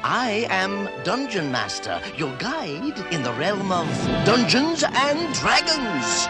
I am Dungeon Master, your guide in the realm of Dungeons and Dragons.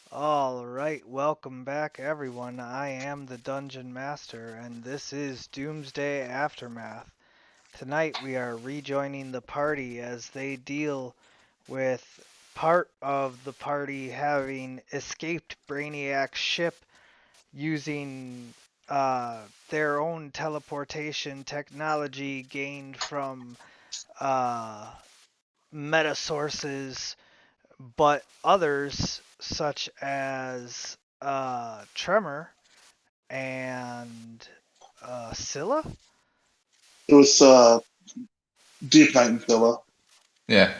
Alright, welcome back everyone. I am the Dungeon Master and this is Doomsday Aftermath. Tonight we are rejoining the party as they deal with part of the party having escaped Brainiac's ship using their own teleportation technology gained from meta sources, but others such as Tremor and Scylla. It was Deep Night and Scylla. Yeah.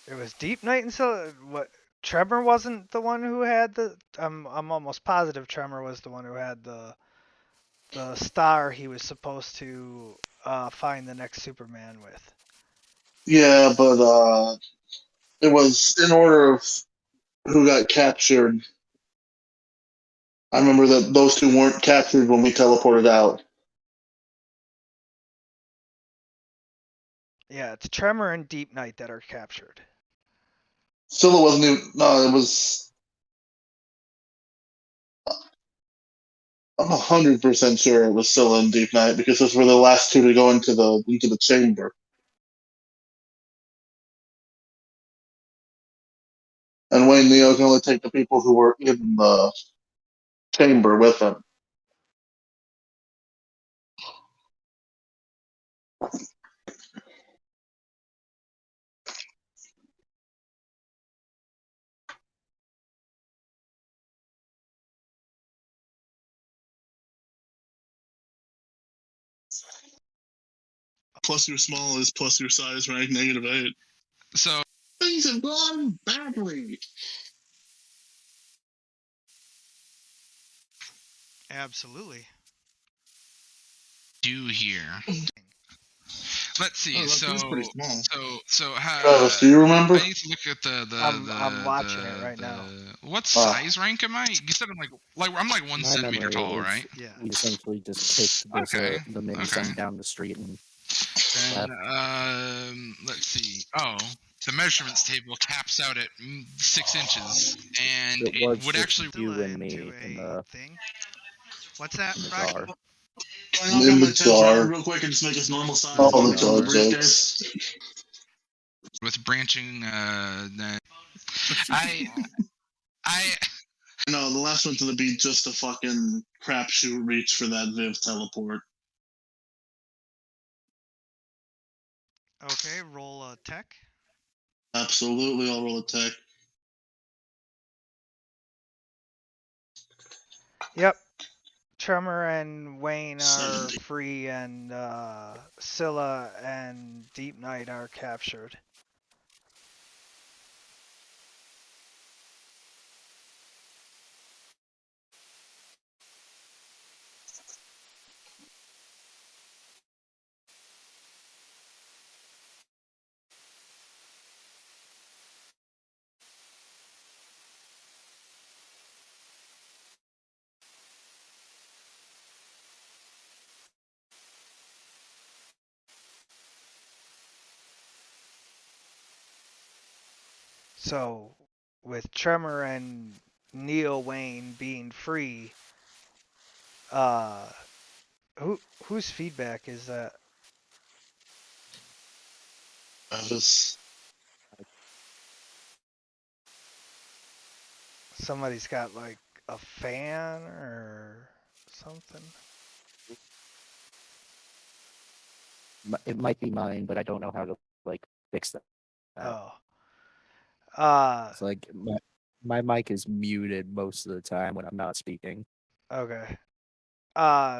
It was Deep Night and Scylla. What? Tremor wasn't the one who had the. I'm almost positive Tremor was the one who had the star he was supposed to find the next Superman with. Yeah, but it was in order of who got captured. I remember that those two weren't captured when we teleported out. Yeah, it's Tremor and Deep Night that are captured. Scylla wasn't even. No, it was. I'm 100% sure it was Scylla and Deep Night because those were the last two to go into the chamber. And Wayne Neo can only take the people who were in the chamber with him. Plus your small is plus your size, right? -8. So things have gone badly. Absolutely. do here. Let's see. That's pretty small. So how? Travis, do you remember? I need to look at I'm watching it right now. What size rank am I? You said I'm I'm like 1 centimeter tall, right? Yeah. We essentially just kicked this, Okay. the mini son down the street and Then, let's see. Oh, the measurements table caps out at 6 inches, and it was would just actually. you Scylla and me into in a the thing. What's that? in the Rocky? jar. I'll In grab the my 10 jar. real quick and just make us normal size. Oh, the Put it jar on briefcase. jokes. With branching, I No, the last one's gonna be just a fucking crapshoot reach for that Viv teleport. Okay, roll a tech. Absolutely, I'll roll a tech. Yep. Tremor and Wayne are 70. free, and Scylla and Deep Night are captured. So, with Tremor and Neo Wayne being free, whose feedback is that? Just Somebody's got like a fan or something. It might be mine, but I don't know how to like fix that. Oh. It's like my mic is muted most of the time when I'm not speaking. Okay.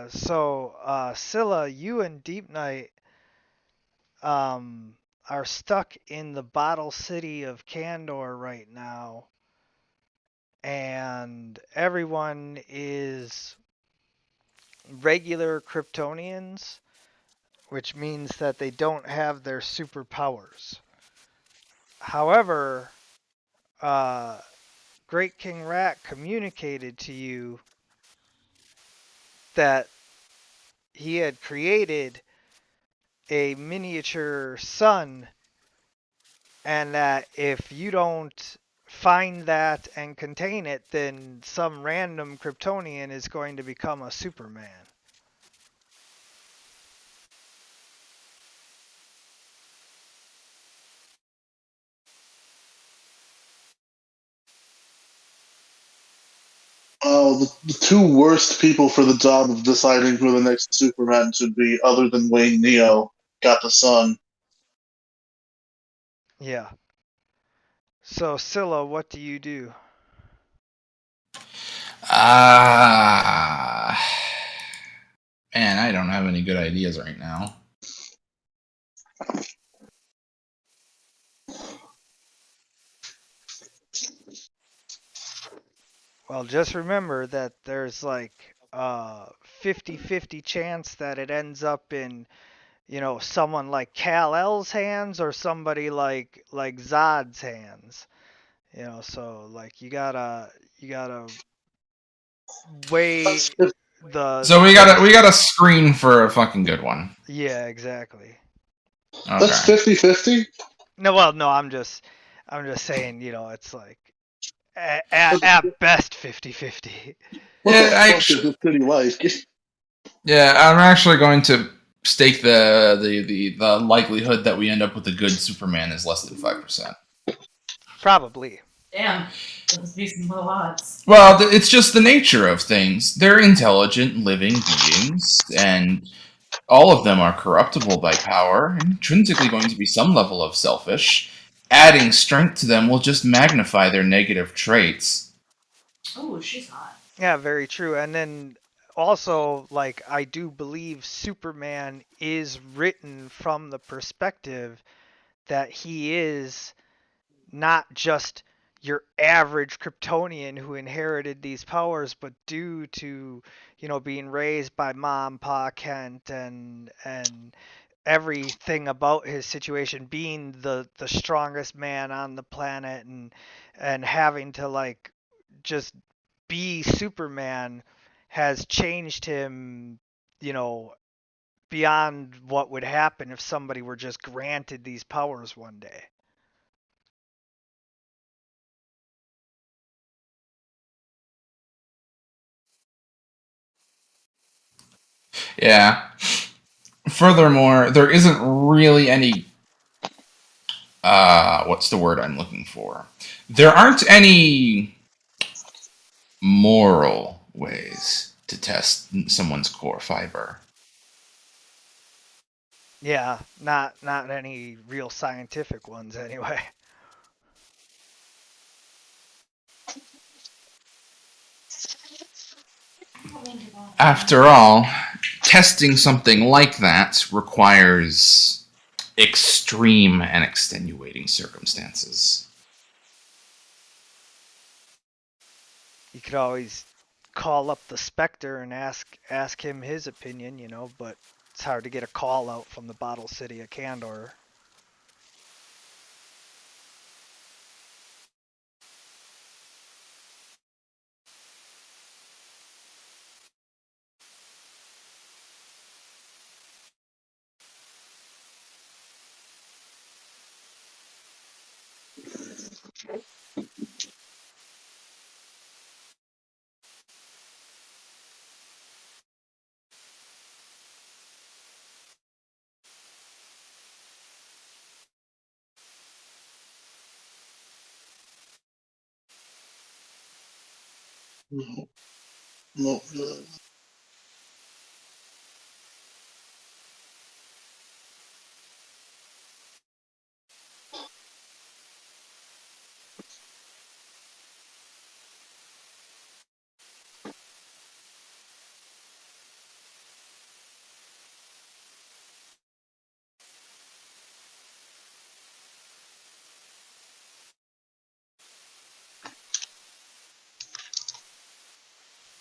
Scylla, you and Deep Night are stuck in the bottle city of Candor right now, and everyone is regular Kryptonians, which means that they don't have their superpowers. However, Great King Rat communicated to you that he had created a miniature sun, and that if you don't find that and contain it, then some random Kryptonian is going to become a Superman. the two worst people for the job of deciding who the next Superman should be, other than Wayne Neo, got the sun. Yeah. So, Scylla, what do you do? Man, I don't have any good ideas right now. Well, just remember that there's like a 50-50 chance that it ends up in, someone like Kal-El's hands or somebody like Zod's hands. So like you gotta weigh the So we gotta screen for a fucking good one. Yeah, exactly. Okay. That's 50-50? No, I'm just saying, it's like at best 50-50. What Yeah, the fuck is this city like? Yeah, I'm actually going to stake the likelihood that we end up with a good Superman is less than 5%. Probably. Damn, that must be some low odds. Well, it's just the nature of things. They're intelligent, living beings, and all of them are corruptible by power, intrinsically going to be some level of selfish. Adding strength to them will just magnify their negative traits. Oh, she's hot. Yeah, very true. And then also, like, I do believe Superman is written from the perspective that he is not just your average Kryptonian who inherited these powers, but due to, being raised by Mom, Pa Kent, and everything about his situation, being the strongest man on the planet, and having to like just be Superman, has changed him, beyond what would happen if somebody were just granted these powers one day. Yeah. Furthermore, there isn't really any what's the word I'm looking for? There aren't any moral ways to test someone's core fiber. Yeah, not any real scientific ones anyway. After all, testing something like that requires extreme and extenuating circumstances. You could always call up the Spectre and ask him his opinion, you know, but it's hard to get a call out from the bottle city of Candor. No, no.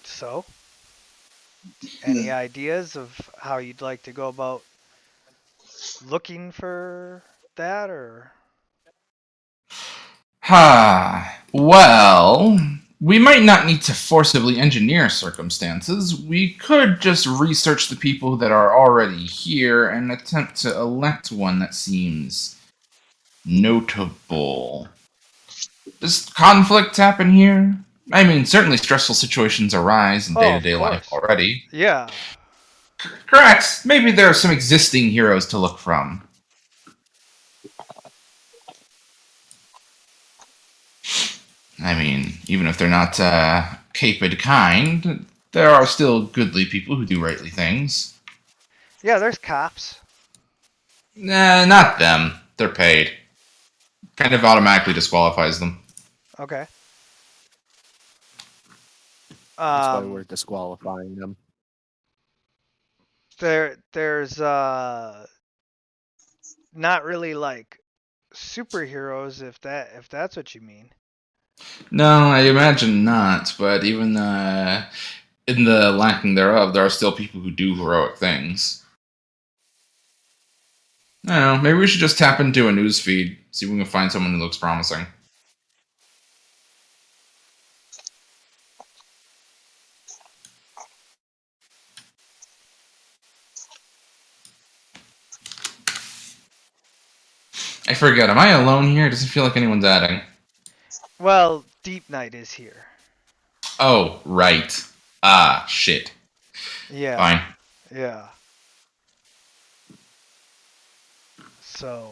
So, any ideas of how you'd like to go about looking for that, or? Well, we might not need to forcibly engineer circumstances. We could just research the people that are already here and attempt to elect one that seems notable. Does conflict happen here? I mean, certainly stressful situations arise in Oh, of day-to-day life course. already. Yeah. Correct. Maybe there are some existing heroes to look from. I mean, even if they're not caped kind, there are still goodly people who do rightly things. Yeah, there's cops. Nah, not them. They're paid. Kind of automatically disqualifies them. Okay. That's why we're disqualifying them. There's not really like superheroes if that's what you mean. No, I imagine not, but even in the lacking thereof, there are still people who do heroic things. I don't know, maybe we should just tap into a news feed, see if we can find someone who looks promising. I forget, am I alone here? It doesn't feel like anyone's adding. Well, Deep Knight is here. Oh, right. Ah, shit. Yeah. Fine. Yeah. So.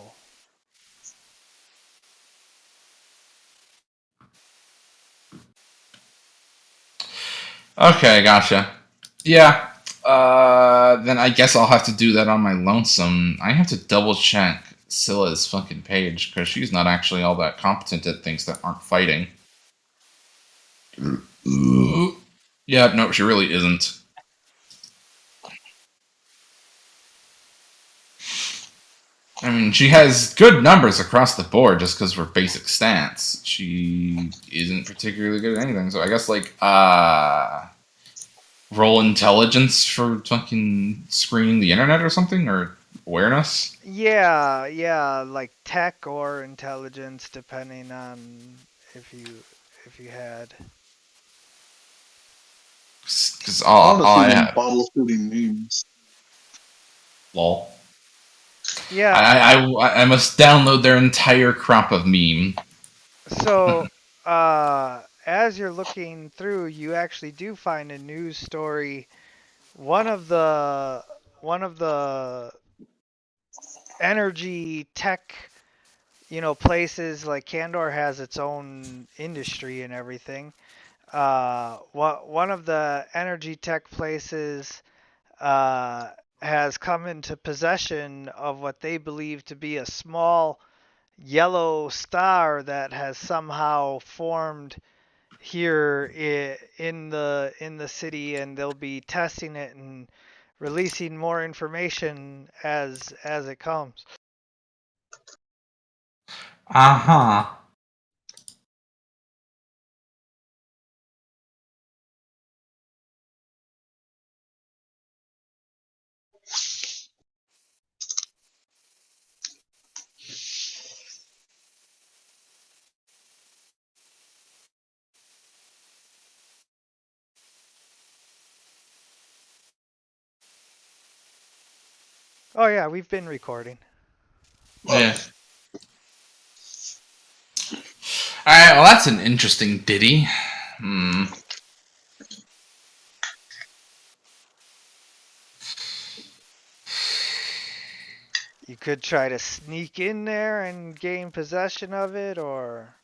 Okay, gotcha. Yeah. Then I guess I'll have to do that on my lonesome. I have to double check Scylla's fucking page, because she's not actually all that competent at things that aren't fighting. Yeah, no, she really isn't. I mean, she has good numbers across the board just because of her basic stats. She isn't particularly good at anything, so I guess, like, roll intelligence for fucking screening the internet or something, or awareness? Yeah, like tech or intelligence, depending on if you had. Because I all want to I see them have. bottle shooting memes. Lol. Yeah. I must download their entire crop of meme. So, as you're looking through, you actually do find a news story. One of the energy tech, places like Candor has its own industry and everything. one of the energy tech places uh, has come into possession of what they believe to be a small yellow star that has somehow formed here in the city, and they'll be testing it and releasing more information as it comes. Uh-huh. Oh yeah, we've been recording. Yeah. Alright, well that's an interesting ditty. You could try to sneak in there and gain possession of it, or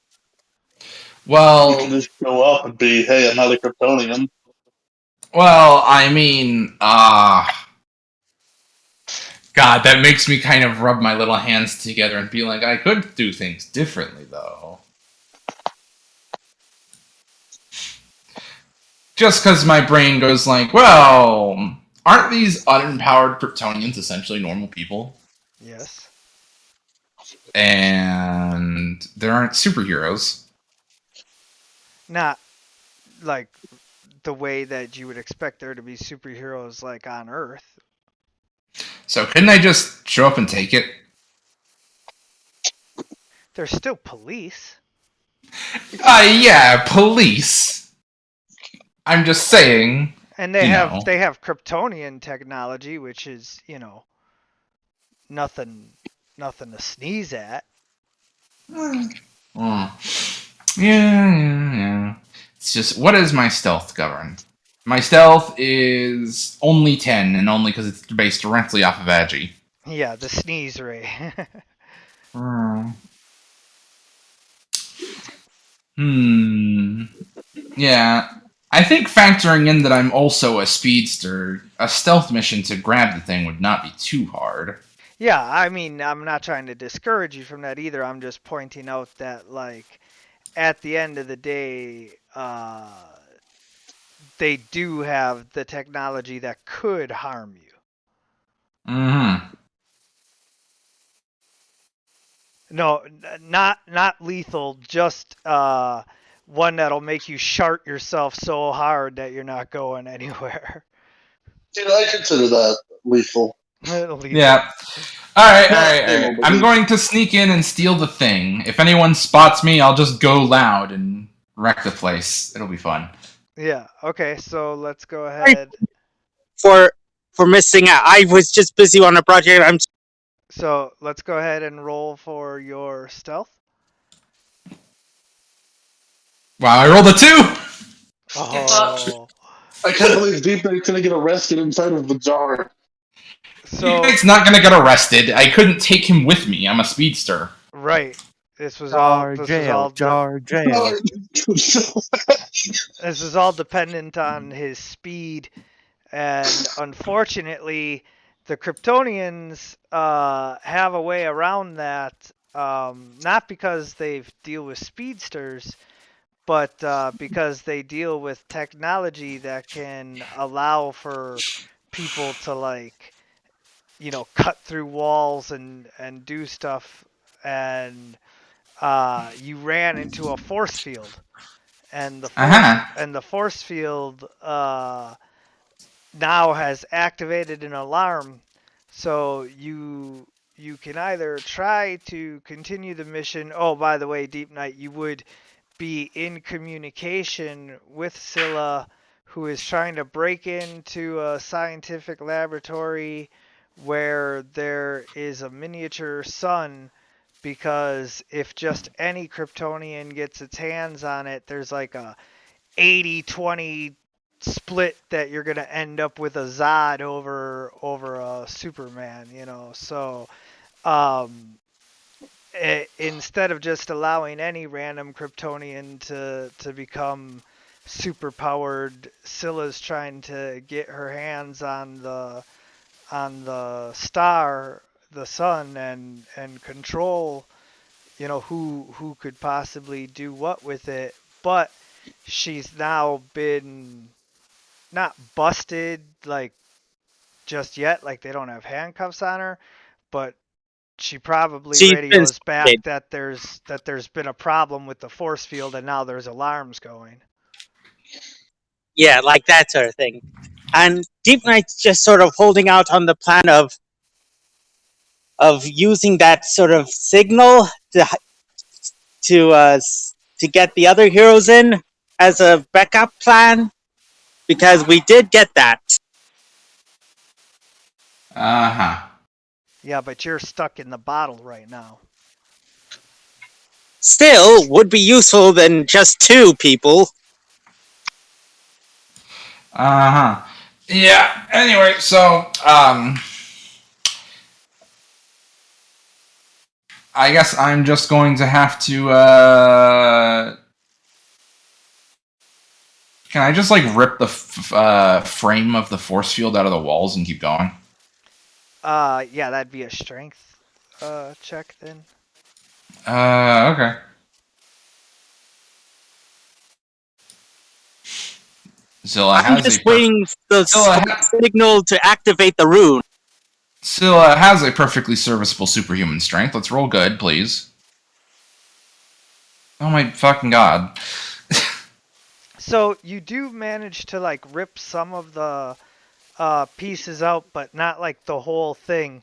You Well, can just go up and be, hey, I'm not a Kryptonian. I mean, God, that makes me kind of rub my little hands together and be like, I could do things differently, though. Just because my brain goes like, well, aren't these unempowered Kryptonians essentially normal people? yes. And there aren't superheroes. Not like the way that you would expect there to be superheroes like on Earth. So couldn't I just show up and take it? There's still police. Yeah, police. I'm just saying. And they You have know. they have Kryptonian technology, which is, nothing to sneeze at. Yeah. It's just, what is my stealth govern? My stealth is only 10, and only because it's based directly off of Agi. Yeah, the sneeze ray. Yeah. I think factoring in that I'm also a speedster, a stealth mission to grab the thing would not be too hard. Yeah, I mean, I'm not trying to discourage you from that either. I'm just pointing out that, like, at the end of the day, they do have the technology that could harm you. No, not lethal, just one that'll make you shart yourself so hard that you're not going anywhere. I consider that lethal. Lethal. Yeah. Alright. I'm going to sneak in and steal the thing. If anyone spots me, I'll just go loud and wreck the place. It'll be fun. Yeah, okay, so let's go ahead. For missing out. I was just busy on a project. So let's go ahead and roll for your stealth. Wow, I rolled a 2! Oh. I can't believe Deep Night's gonna get arrested inside of the jar. So Deep Night's not gonna get arrested. I couldn't take him with me. I'm a speedster. right. This was all jail. This is all dependent on his speed, and unfortunately the Kryptonians have a way around that, not because they deal with speedsters, but because they deal with technology that can allow for people to, like, cut through walls and do stuff. And you ran into a force field, and the force field now has activated an alarm. So you can either try to continue the mission. Oh, by the way, Deep Night, you would be in communication with Scylla, who is trying to break into a scientific laboratory where there is a miniature sun, because if just any Kryptonian gets its hands on it, there's like a 80-20 split that you're going to end up with a Zod over a Superman, So instead of just allowing any random Kryptonian to become super powered. Scylla's trying to get her hands on the star, the sun, and control, who could possibly do what with it. But she's now been not busted like just yet, like they don't have handcuffs on her, but she probably She's been radios back spotted. that there's been a problem with the force field and now there's alarms going. Yeah, like that sort of thing. And Deep Knight's just sort of holding out on the plan of using that sort of signal to get the other heroes in as a backup plan, because we did get that. Uh-huh. Yeah, but you're stuck in the bottle right now. Still, would be useful than just 2 people. Uh-huh. Yeah, anyway, so, I guess I'm just going to have to, can I just, like, rip the frame of the force field out of the walls and keep going? Yeah, that'd be a strength check then. Okay. Zilla I'm has just a waiting for the signal to activate the rune. Zilla has a perfectly serviceable superhuman strength. Let's roll good, please. Oh my fucking god. So you do manage to like rip some of the pieces out, but not like the whole thing.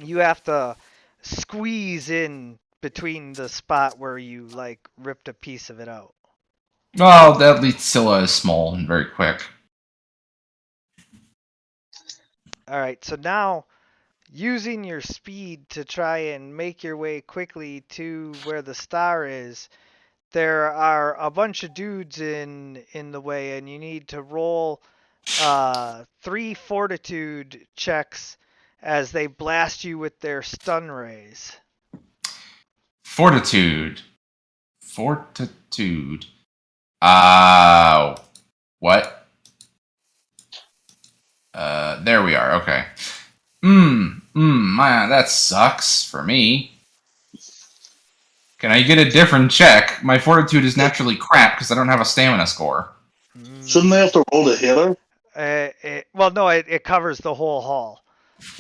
You have to squeeze in between the spot where you like ripped a piece of it out. Well, at least Scylla is small and very quick. Alright, so now using your speed to try and make your way quickly to where the star is, there are a bunch of dudes in the way, and you need to roll 3 fortitude checks as they blast you with their stun rays. Fortitude. What? There we are, okay. Man, that sucks for me. Can I get a different check? My fortitude is naturally crap because I don't have a stamina score. Shouldn't they have to roll to hit her? Well, no, it covers the whole hall.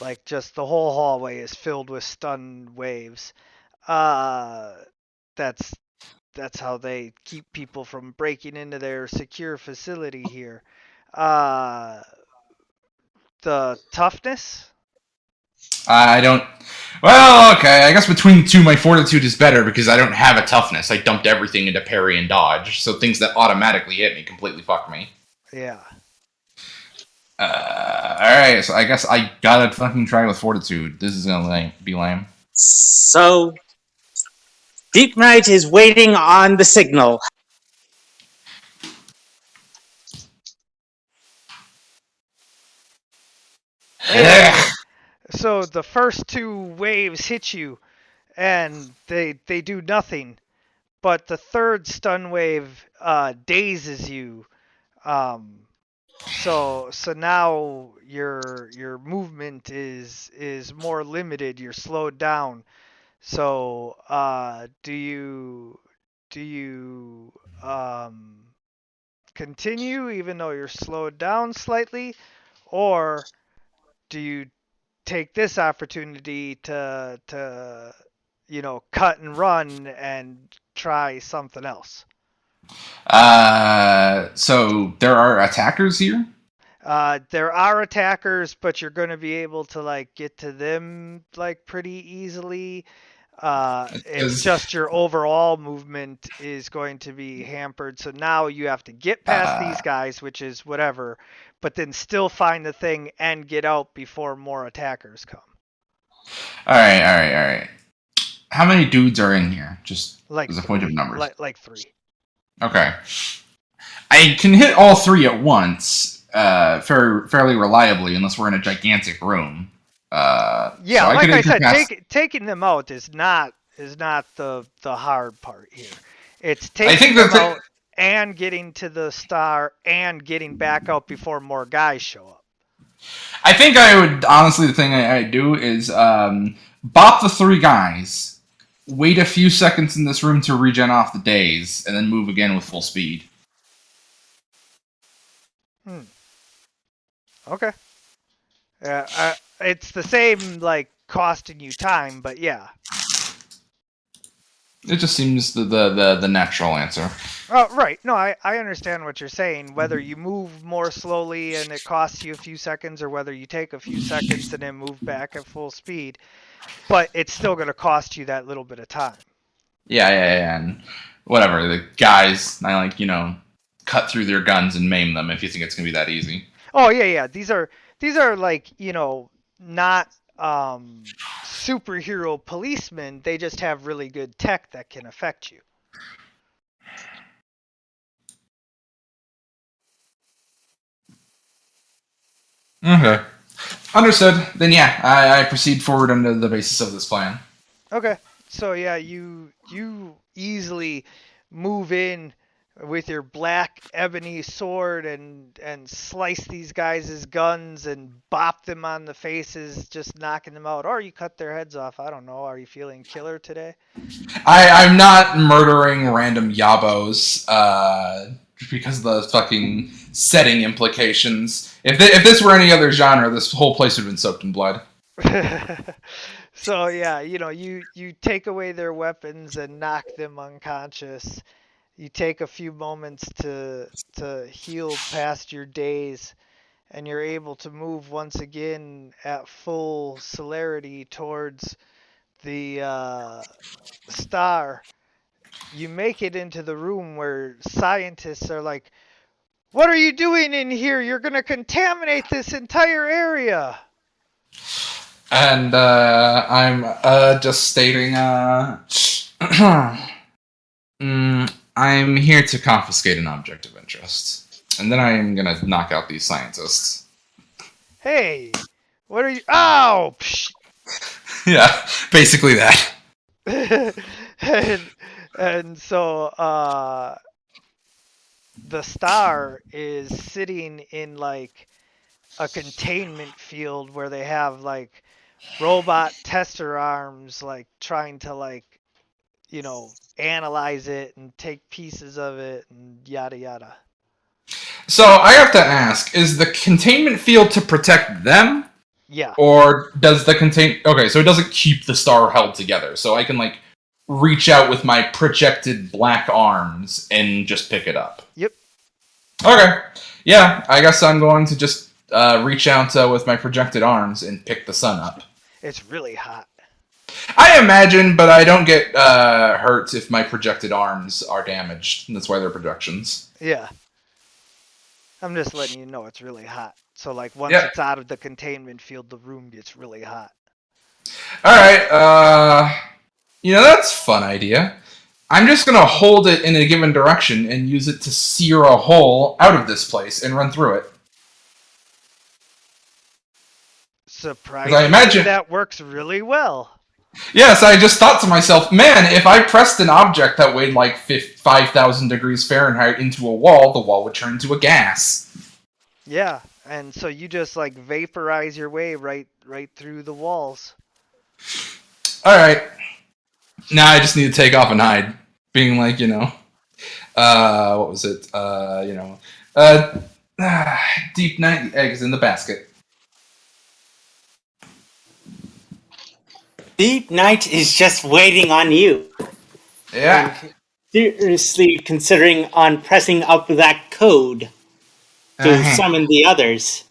Like, just the whole hallway is filled with stun waves. That's how they keep people from breaking into their secure facility here. The toughness? I don't... Well, okay, I guess between the two, my fortitude is better because I don't have a toughness. I dumped everything into parry and dodge, so things that automatically hit me completely fuck me. Yeah. Alright, so I guess I gotta fucking try with fortitude. This is gonna be lame. So, Deep Knight is waiting on the signal. So the first 2 waves hit you, and they do nothing. But the third stun wave dazes you. So now your movement is more limited. You're slowed down. So do you continue even though you're slowed down slightly, or do you take this opportunity to cut and run and try something else? So there are attackers here? There are attackers, but you're going to be able to like get to them like pretty easily. It's just your overall movement is going to be hampered. So now you have to get past these guys, which is whatever, but then still find the thing and get out before more attackers come. Alright. How many dudes are in here? Just Like as a point of numbers. Like 3. Okay. I can hit all 3 at once, fairly reliably, unless we're in a gigantic room. Yeah, so like I said, taking them out is not the hard part here. It's taking them out and getting to the star and getting back out before more guys show up. I think I would, honestly, the thing I'd do is bop the 3 guys, wait a few seconds in this room to regen off the days, and then move again with full speed. Okay. It's the same, like, costing you time, but yeah. It just seems the natural answer. Oh, right. No, I understand what you're saying. Whether you move more slowly and it costs you a few seconds, or whether you take a few seconds and then move back at full speed, but it's still going to cost you that little bit of time. Yeah, and whatever. The guys, I cut through their guns and maim them if you think it's going to be that easy. Oh, yeah. These are like, not superhero policemen. They just have really good tech that can affect you. Okay. Understood. Then yeah, I proceed forward under the basis of this plan. Okay. So yeah, you easily move in with your black ebony sword and slice these guys' guns and bop them on the faces, just knocking them out. Or you cut their heads off. I don't know. Are you feeling killer today? I'm not murdering random yabos because of the fucking setting implications. If this were any other genre, this whole place would have been soaked in blood. So yeah, you take away their weapons and knock them unconscious. You take a few moments to heal past your daze, and you're able to move once again at full celerity towards the star. You make it into the room where scientists are like, "What are you doing in here? You're going to contaminate this entire area." And I'm just stating, I'm here to confiscate an object of interest. And then I'm going to knock out these scientists. Hey, what are you... Ow! Psh. Yeah, basically that. and so the star is sitting in like a containment field where they have like robot tester arms like trying to like analyze it and take pieces of it and yada yada. So I have to ask, is the containment field to protect them? Yeah. Or does the okay, so it doesn't keep the star held together. So I can like reach out with my projected black arms and just pick it up. Yep. Okay. Yeah, I guess I'm going to just reach out with my projected arms and pick the sun up. It's really hot. I imagine, but I don't get hurt if my projected arms are damaged. And that's why they're projections. Yeah. I'm just letting you know it's really hot. So, like, once it's out of the containment field, the room gets really hot. Alright, that's a fun idea. I'm just going to hold it in a given direction and use it to sear a hole out of this place and run through it. Surprisingly, I imagine that works really well. Yes, I just thought to myself, man, if I pressed an object that weighed like 5,000 degrees Fahrenheit into a wall, the wall would turn into a gas. Yeah, and so you just like vaporize your way right through the walls. Alright. Now I just need to take off and hide. Being like, what was it? Deep night, the egg is in the basket. Deep Night is just waiting on you. Yeah. I'm seriously considering on pressing up that code to summon the others.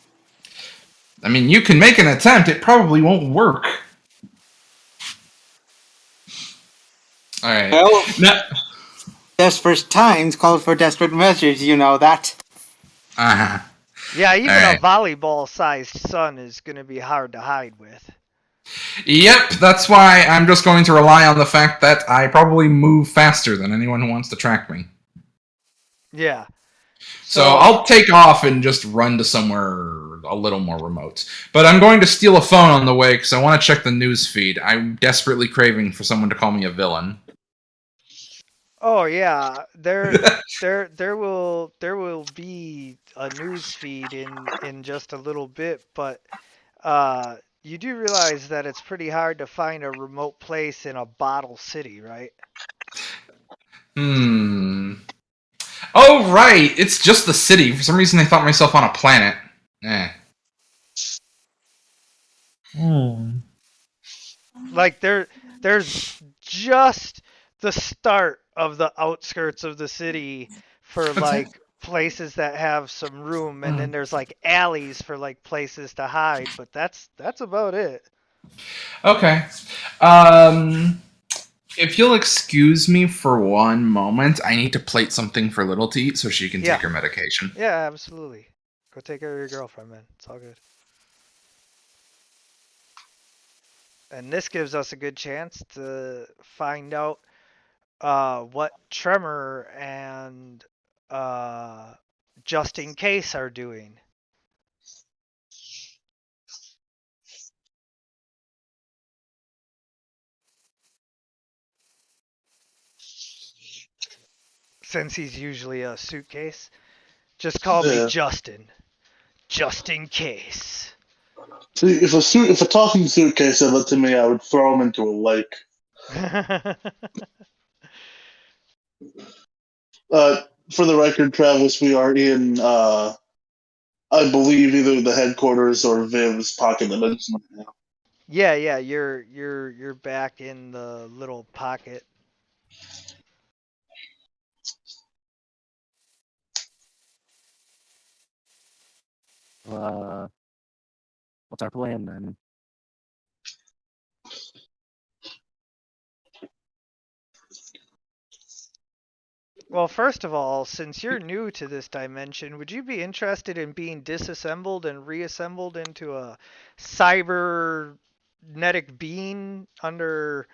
I mean, you can make an attempt. It probably won't work. All right. Well, desperate times call for desperate measures. You know that. Uh-huh. Yeah, even a volleyball-sized sun is going to be hard to hide with. Yep, that's why I'm just going to rely on the fact that I probably move faster than anyone who wants to track me. Yeah. So I'll take off and just run to somewhere a little more remote. But I'm going to steal a phone on the way because I want to check the news feed. I'm desperately craving for someone to call me a villain. Oh yeah, there will be a news feed in just a little bit, but you do realize that it's pretty hard to find a remote place in a bottle city, right? Oh, right. It's just the city. For some reason, I thought myself on a planet. Eh. Like there's just the start of the outskirts of the city for That's it. like places that have some room, and then there's like alleys for like places to hide, but that's about it. Okay. If you'll excuse me for one moment, I need to plate something for Little to eat so she can Yeah. take her medication. Yeah, absolutely. Go take care of your girlfriend, man. It's all good. And this gives us a good chance to find out what Tremor and Just in Case are doing. Since he's usually a suitcase, just call me Yeah. Justin. Just in case. See, if a talking suitcase said that to me, I would throw him into a lake. For the record, Travis, we are in, I believe, either the headquarters or Viv's pocket dimension right now. Yeah, you're back in the little pocket. What's our plan then? Well, first of all, since you're new to this dimension, would you be interested in being disassembled and reassembled into a cybernetic being under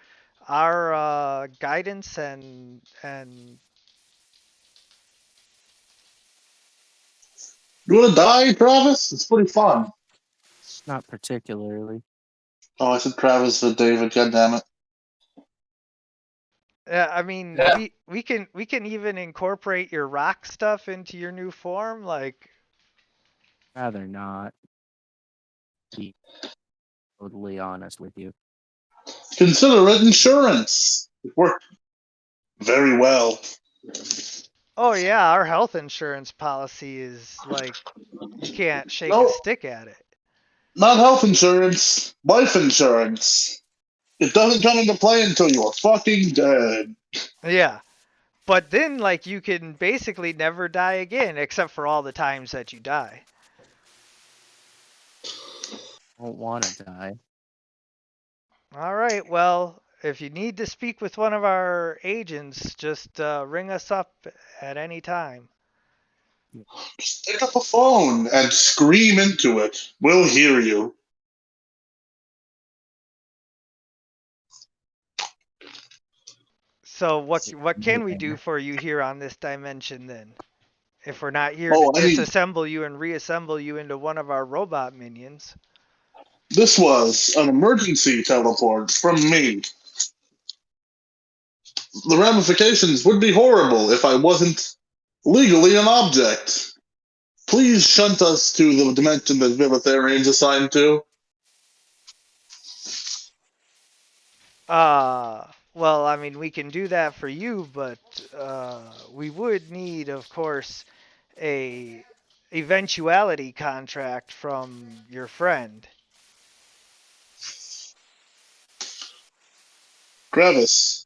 our guidance and You want to die, Travis? It's pretty fun. Not particularly. Oh, I said Travis for David. God damn it. I mean, Yeah. we can even incorporate your rock stuff into your new form, like. Rather not. Be totally honest with you. Consider it insurance. It worked very well. Oh yeah, our health insurance policy is like you can't shake a No, stick at it. not health insurance. Life insurance. It doesn't come into play until you're fucking dead. Yeah. But then like you can basically never die again except for all the times that you die. Don't want to die. All right. Well, if you need to speak with one of our agents, just ring us up at any time. Just pick up a phone and scream into it. We'll hear you. So what can we do for you here on this dimension then? If we're not here to Oh, I mean, disassemble you and reassemble you into one of our robot minions. this was an emergency teleport from me. The ramifications would be horrible if I wasn't legally an object. Please shunt us to the dimension that Vivitharian's assigned to. Well, I mean, we can do that for you, but we would need, of course, a eventuality contract from your friend. Travis.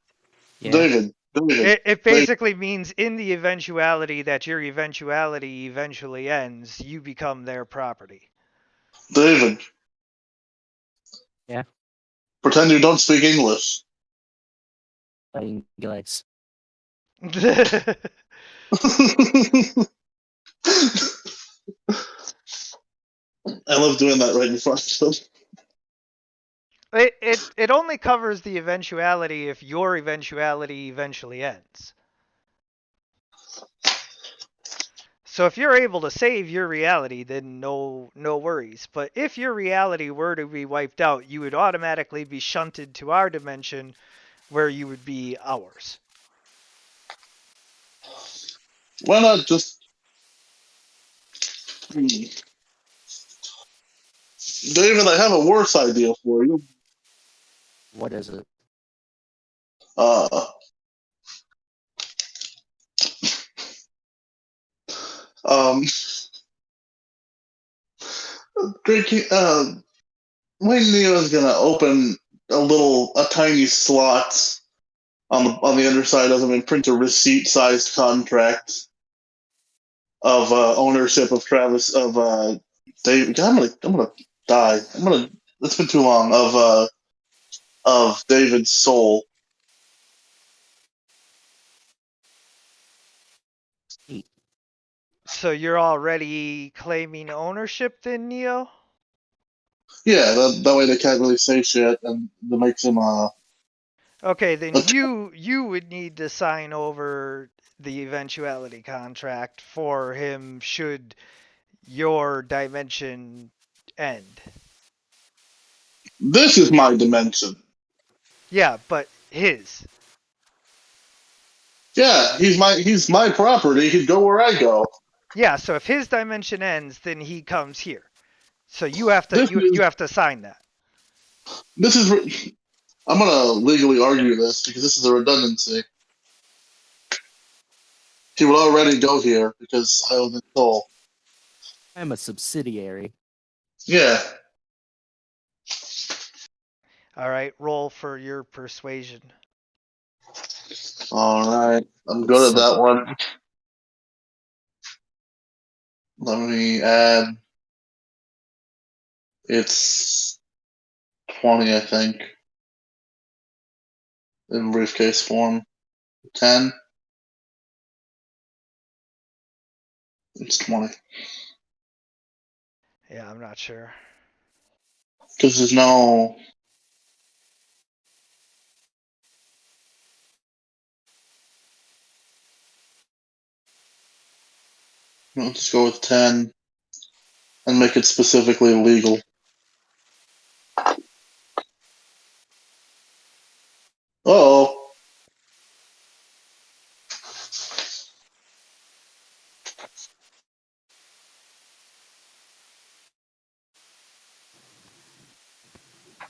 Yeah. David. It basically means in the eventuality that your eventuality eventually ends, you become their property. David. Yeah. Pretend you don't speak English. English. I love doing that right in front of them. It only covers the eventuality if your eventuality eventually ends. So if you're able to save your reality, then no worries. But if your reality were to be wiped out, you would automatically be shunted to our dimension where you would be ours. Why not just? David, I have a worse idea for you. What is it? Uh, um, drinking. Wayne Neo is gonna open a tiny slot on the underside of them and print a receipt-sized contract of ownership of Travis of Dave. God, I'm gonna die. It's been too long of David's soul. So you're already claiming ownership then, Neo? Yeah, that way they can't really say shit, and that makes him Okay, then you would need to sign over the eventuality contract for him should your dimension end. This is my dimension. Yeah, but his. Yeah, he's my property. He'd go where I go. Yeah, so if his dimension ends, then he comes here. So you have to This you have to sign that. This is. I'm gonna legally argue this because this is a redundancy. He would already go here because I own his soul. I'm a subsidiary. Yeah. All right, roll for your persuasion. All right. I'm good at that one. Let me add. It's 20, I think, in briefcase form. 10. It's 20. Yeah, I'm not sure. Because there's no. Let's go with 10 and make it specifically legal. Uh-oh.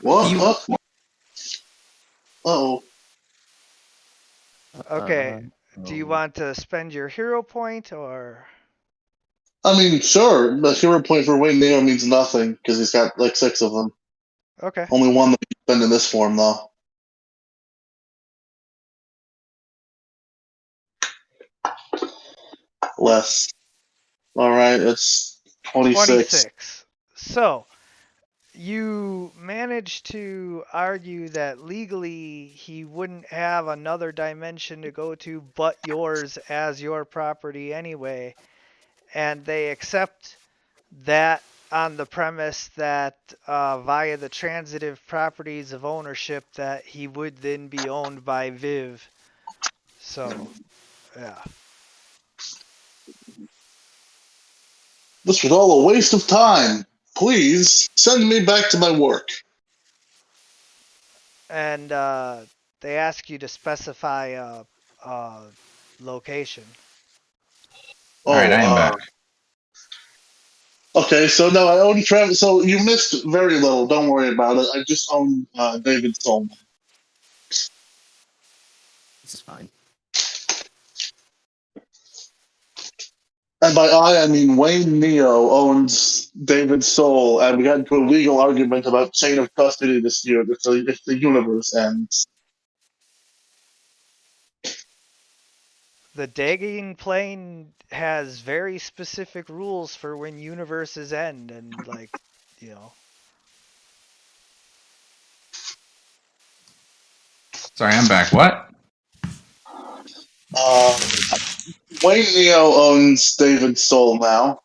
What? Uh-oh. Okay. Do you want to spend your hero point or? I mean, sure. The hero point for Wayne Neo means nothing because he's got like 6 of them. Okay. Only one that you spend in this form, though. Less. All right, it's 26. 26. So, you managed to argue that legally he wouldn't have another dimension to go to but yours as your property anyway. And they accept that on the premise that via the transitive properties of ownership that he would then be owned by Viv. So, yeah. This was all a waste of time. Please send me back to my work. And they ask you to specify a location. Alright, I am back. Okay, so no, I own Travis. So you missed very little. Don't worry about it. I just own David's soul. This is fine. And by I mean Wayne Neo owns David's soul, and we got into a legal argument about chain of custody this year if the universe ends. The Dagging plane has very specific rules for when universes end, and like, you know. Sorry, I'm back. What? Wayne Neo owns David's soul now.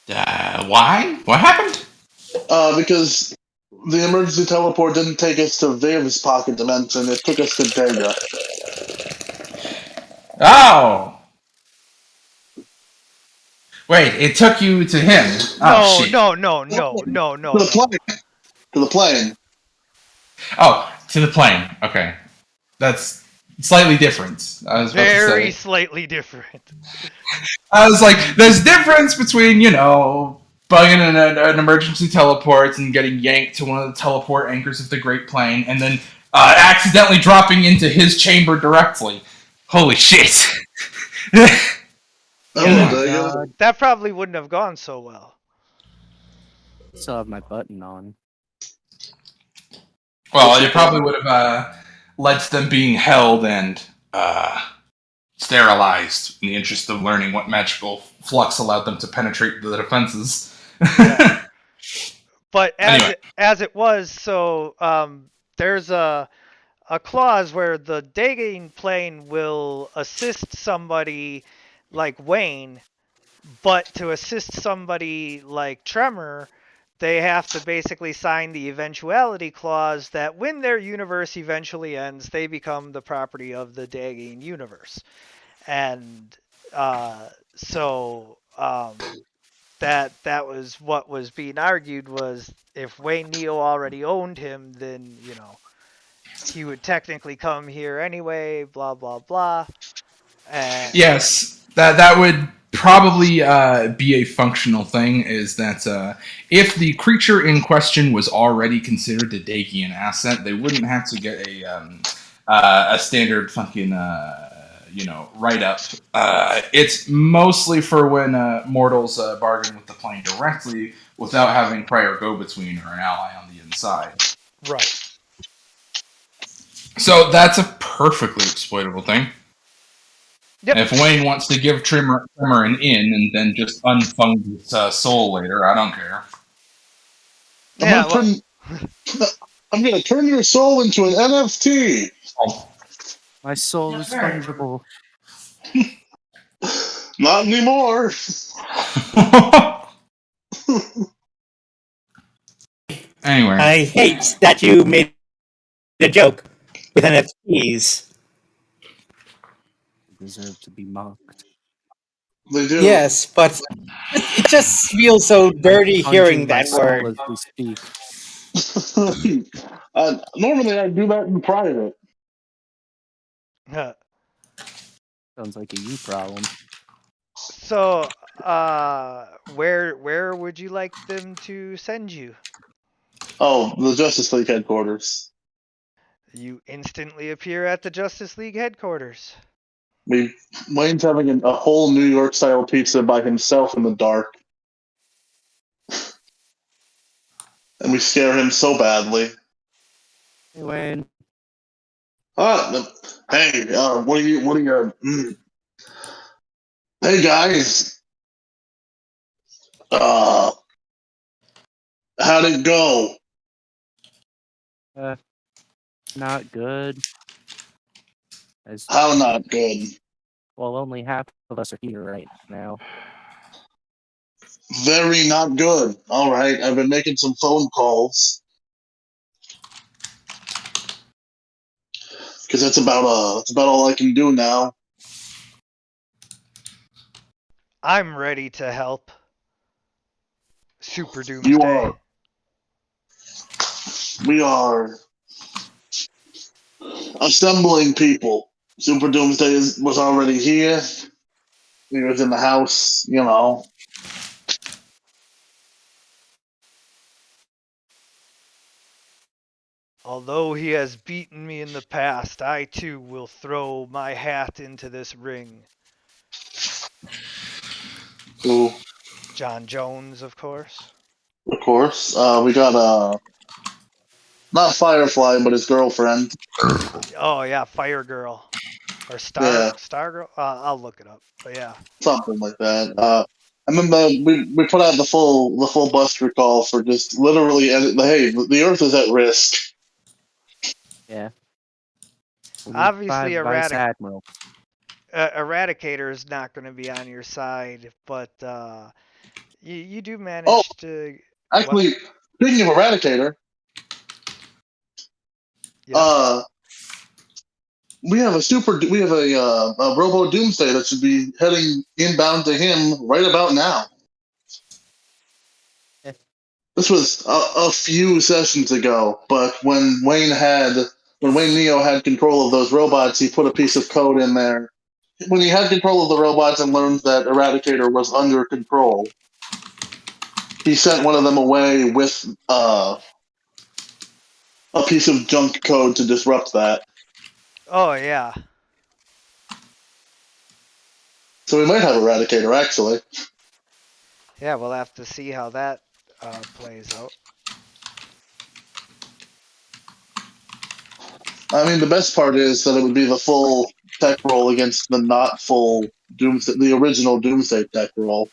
Why? What happened? Because the emergency teleport didn't take us to Viv's pocket dimension, it took us to Data. Oh! Wait, it took you to him. Oh, shit. No. To the plane. Oh, to the plane. Okay. That's slightly different. I was about to Very say. slightly different. I was like, there's difference between, bugging an emergency teleport and getting yanked to one of the teleport anchors of the Great Plane, and then accidentally dropping into his chamber directly. Holy shit. That probably wouldn't have gone so well. Still have my button on. Well, it probably would have led to them being held and sterilized in the interest of learning what magical flux allowed them to penetrate the defenses. Yeah. But Anyway. as it was, so there's a clause where the digging plane will assist somebody like Wayne, but to assist somebody like Tremor, they have to basically sign the eventuality clause that when their universe eventually ends, they become the property of the Dagging universe. And that was what was being argued, was if Wayne Neo already owned him, then, he would technically come here anyway, blah, blah, blah. And yes, that would probably be a functional thing, is that if the creature in question was already considered a Dakian asset, they wouldn't have to get a standard fucking write-up. It's mostly for when mortals bargain with the plane directly without having prior go-between or an ally on the inside. Right. So that's a perfectly exploitable thing. Yep. If Wayne wants to give Trimmer an in and then just unfund his soul later, I don't care. Yeah, I'm gonna turn your soul into an NFT. Oh. My soul is fungible. Not anymore. Anyway. I hate that you made a joke with NFTs. Deserve to be mocked. They do. Yes, but it just feels so dirty hearing that word. As we speak. Normally I do that in private. Sounds like a you problem. So, where would you like them to send you? Oh, the Justice League headquarters. You instantly appear at the Justice League headquarters. Wayne's having a whole New York style pizza by himself in the dark. And we scare him so badly. Hey, Wayne. Hey, what are you, Hey, guys. How'd it go? Not good. How not good? Well, only half of us are here right now. Very not good. All right, I've been making some phone calls. Because that's about all I can do now. I'm ready to help. Super Doomsday. We are assembling people. Super Doomsday was already here. He was in the house, Although he has beaten me in the past, I too will throw my hat into this ring. Who? John Jones, of course. Of course. We got not Firefly, but his girlfriend. Oh yeah, Fire Girl. Or Star Girl? I'll look it up. But yeah. Something like that. I remember we put out the full bust recall for just literally, hey, the Earth is at risk. Yeah. Obviously, Eradicator is not going to be on your side, but you do manage to. Actually, speaking of Eradicator, we have a Robo Doomsday that should be heading inbound to him right about now. This was a few sessions ago, but when Wayne had when Wayne Neo had control of those robots, he put a piece of code in there. When he had control of the robots and learned that Eradicator was under control, he sent one of them away with a piece of junk code to disrupt that. Oh yeah. So we might have Eradicator, actually. Yeah, we'll have to see how that plays out. I mean, the best part is that it would be the full tech roll against the not full Doomsday, the original Doomsday tech roll,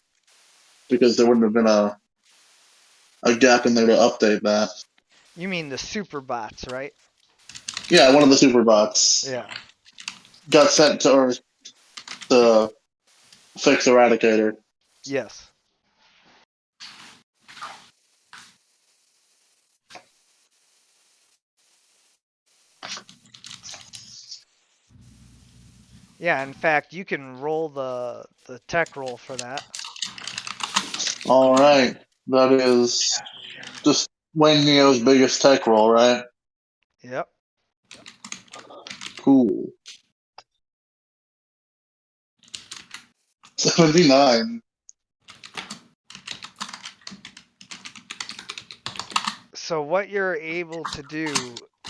because there wouldn't have been a gap in there to update that. You mean the super bots, right? Yeah, one of the super bots Yeah. got sent to Earth to fix Eradicator. Yes. Yeah, in fact, you can roll the tech roll for that. All right, that is just Wayne Neo's biggest tech roll, right? Yep. Cool. 79. So what you're able to do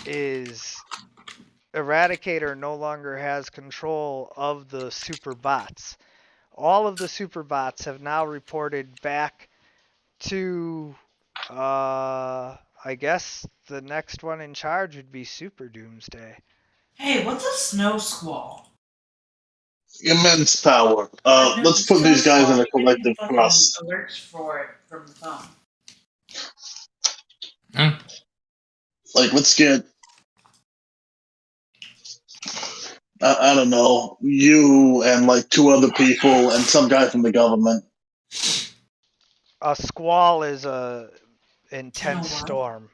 is Eradicator no longer has control of the super bots. All of the super bots have now reported back to I guess the next one in charge would be Super Doomsday. Hey, what's a snow squall? Immense power. No, Let's put snow these guys in squall. a You're getting collective fucking trust. alerts for it from the phone. Like, let's get, I don't know, you and like 2 other people and some guy from the government. A squall is a intense what? storm.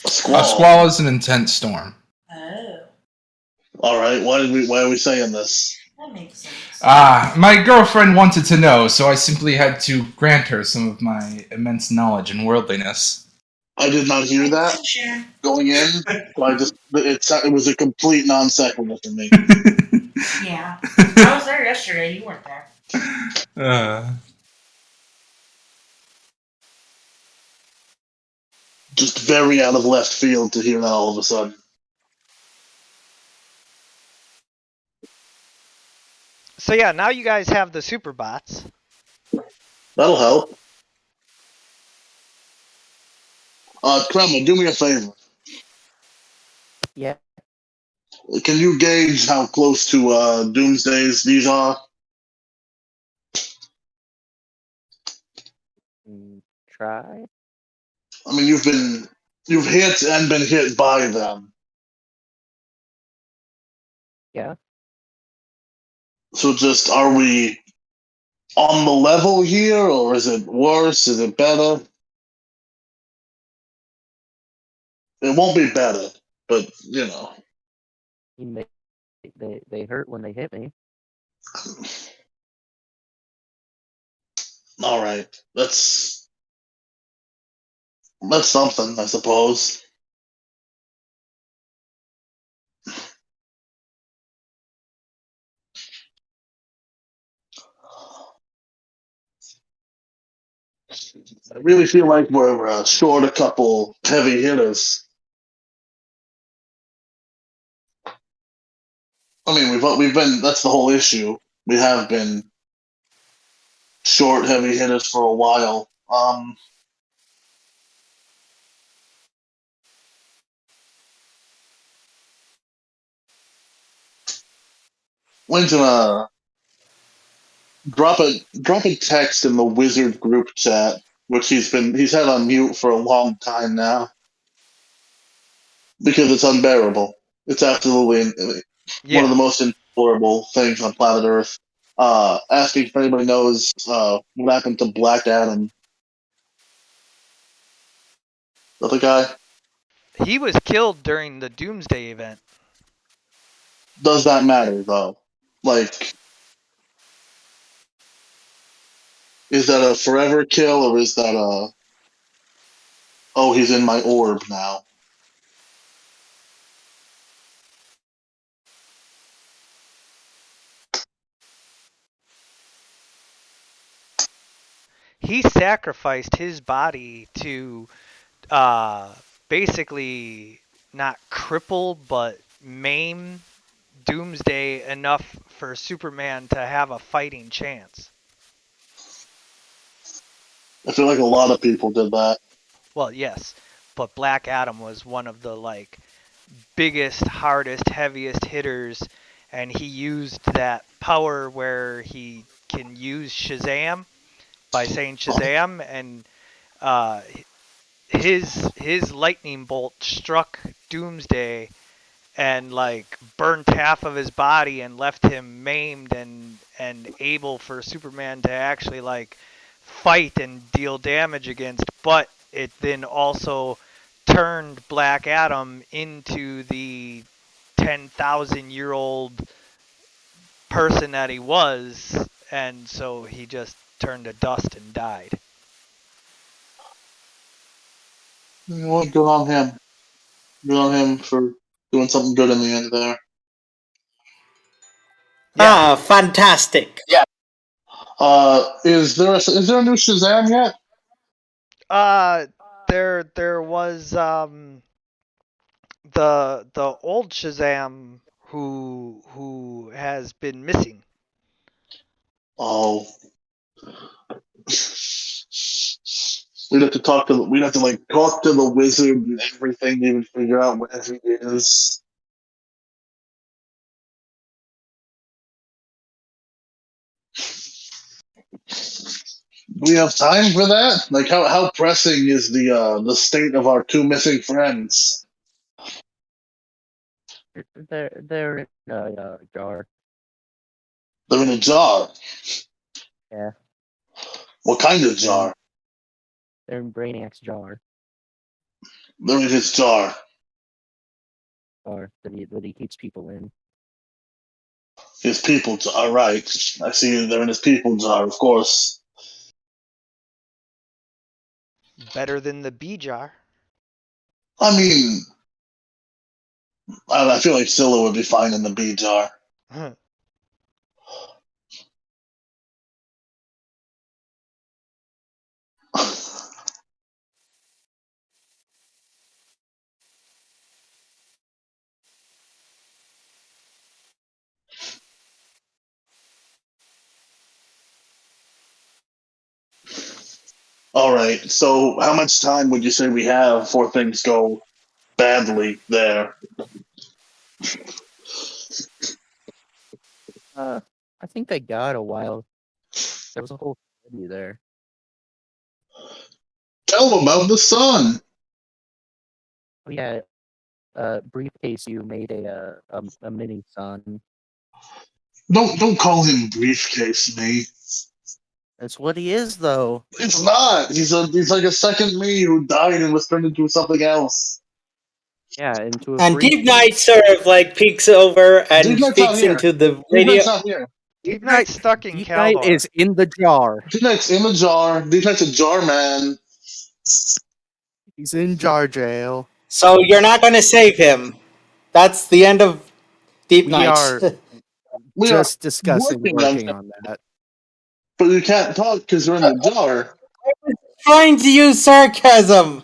A squall. A squall is an intense storm. Oh, All right, why are we saying this? that makes sense. My girlfriend wanted to know, so I simply had to grant her some of my immense knowledge and worldliness. I did not hear that Sharon. going in. So it was a complete non sequitur for me. Yeah. I was there yesterday. You weren't there. Just very out of left field to hear that all of a sudden. So yeah, now you guys have the super bots. That'll help. Kremlin, do me a favor. Yeah. Can you gauge how close to Doomsdays these are? Try. I mean, you've hit and been hit by them. Yeah. So just, are we on the level here, or is it worse? Is it better? It won't be better, but you know. They hurt when they hit me. All right, that's something, I suppose. I really feel like we're short a couple heavy hitters. I mean, we've been, that's the whole issue. We have been short heavy hitters for a while. When's drop a text in the wizard group chat, which he's had on mute for a long time now, because it's unbearable. It's absolutely one of the most intolerable things on planet Earth. Asking if anybody knows what happened to Black Adam. The other guy. He was killed during the Doomsday event. Does that matter though? Like, is that a forever kill, or is that Oh, he's in my orb now. He sacrificed his body to basically not cripple but maim Doomsday enough for Superman to have a fighting chance. I feel like a lot of people did that. Well, yes, but Black Adam was one of the biggest, hardest, heaviest hitters, and he used that power where he can use Shazam by saying Shazam, and his lightning bolt struck Doomsday and burnt half of his body and left him maimed and able for Superman to actually fight and deal damage against, but it then also turned Black Adam into the 10,000-year-old person that he was, and so he just turned to dust and died. You know what? Good on him. Good on him for doing something good in the end there. Yeah. Ah, fantastic. Is there a new Shazam yet? There was the old Shazam who has been missing. Oh. We'd have to talk to the wizard and everything to even figure out where he is. Do we have time for that? Like, how pressing is the state of our two missing friends? They're in a jar. They're in a jar. Yeah, What kind of jar? they're in Brainiac's jar. They're in his jar. Or that he keeps people in. His people jar. Right. I see they're in his people jar, of course. Better than the B jar. I mean, I feel like Scylla would be fine in the B jar. All right. So, how much time would you say we have before things go badly there? I think they got a while. There was a whole city there. Tell them about the sun. Oh yeah, briefcase you made a mini sun. Don't call him briefcase me. That's what he is, though. It's not. He's like a second me who died and was turned into something else. Yeah, into a And briefcase. Deep Knight sort of peeks over and Deep Knight's not speaks here. into the Deep radio. Knight's not here. Deep Knight's stuck in Deep Knight Kaldor. is in the jar. Deep Knight's in the jar. Deep Knight's a jar man. He's in jar jail. So you're not going to save him. That's the end of Deep We Knight. are We just are discussing working on that. But you can't talk because they're in the jar. Trying to use sarcasm.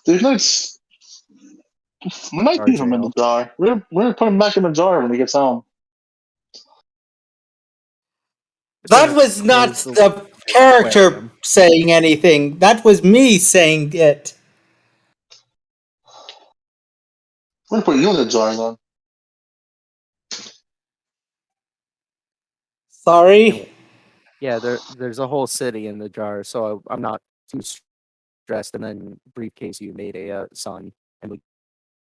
Deep Knight's. We might Jar keep him in the jail. jar. We're gonna put him back in the jar when he gets home. That was not Close the the character saying anything. That was me saying it. We're gonna put you in the jar then. Sorry. Yeah, there's a whole city in the jar, so I'm not too stressed. And then briefcase you made a sun, and we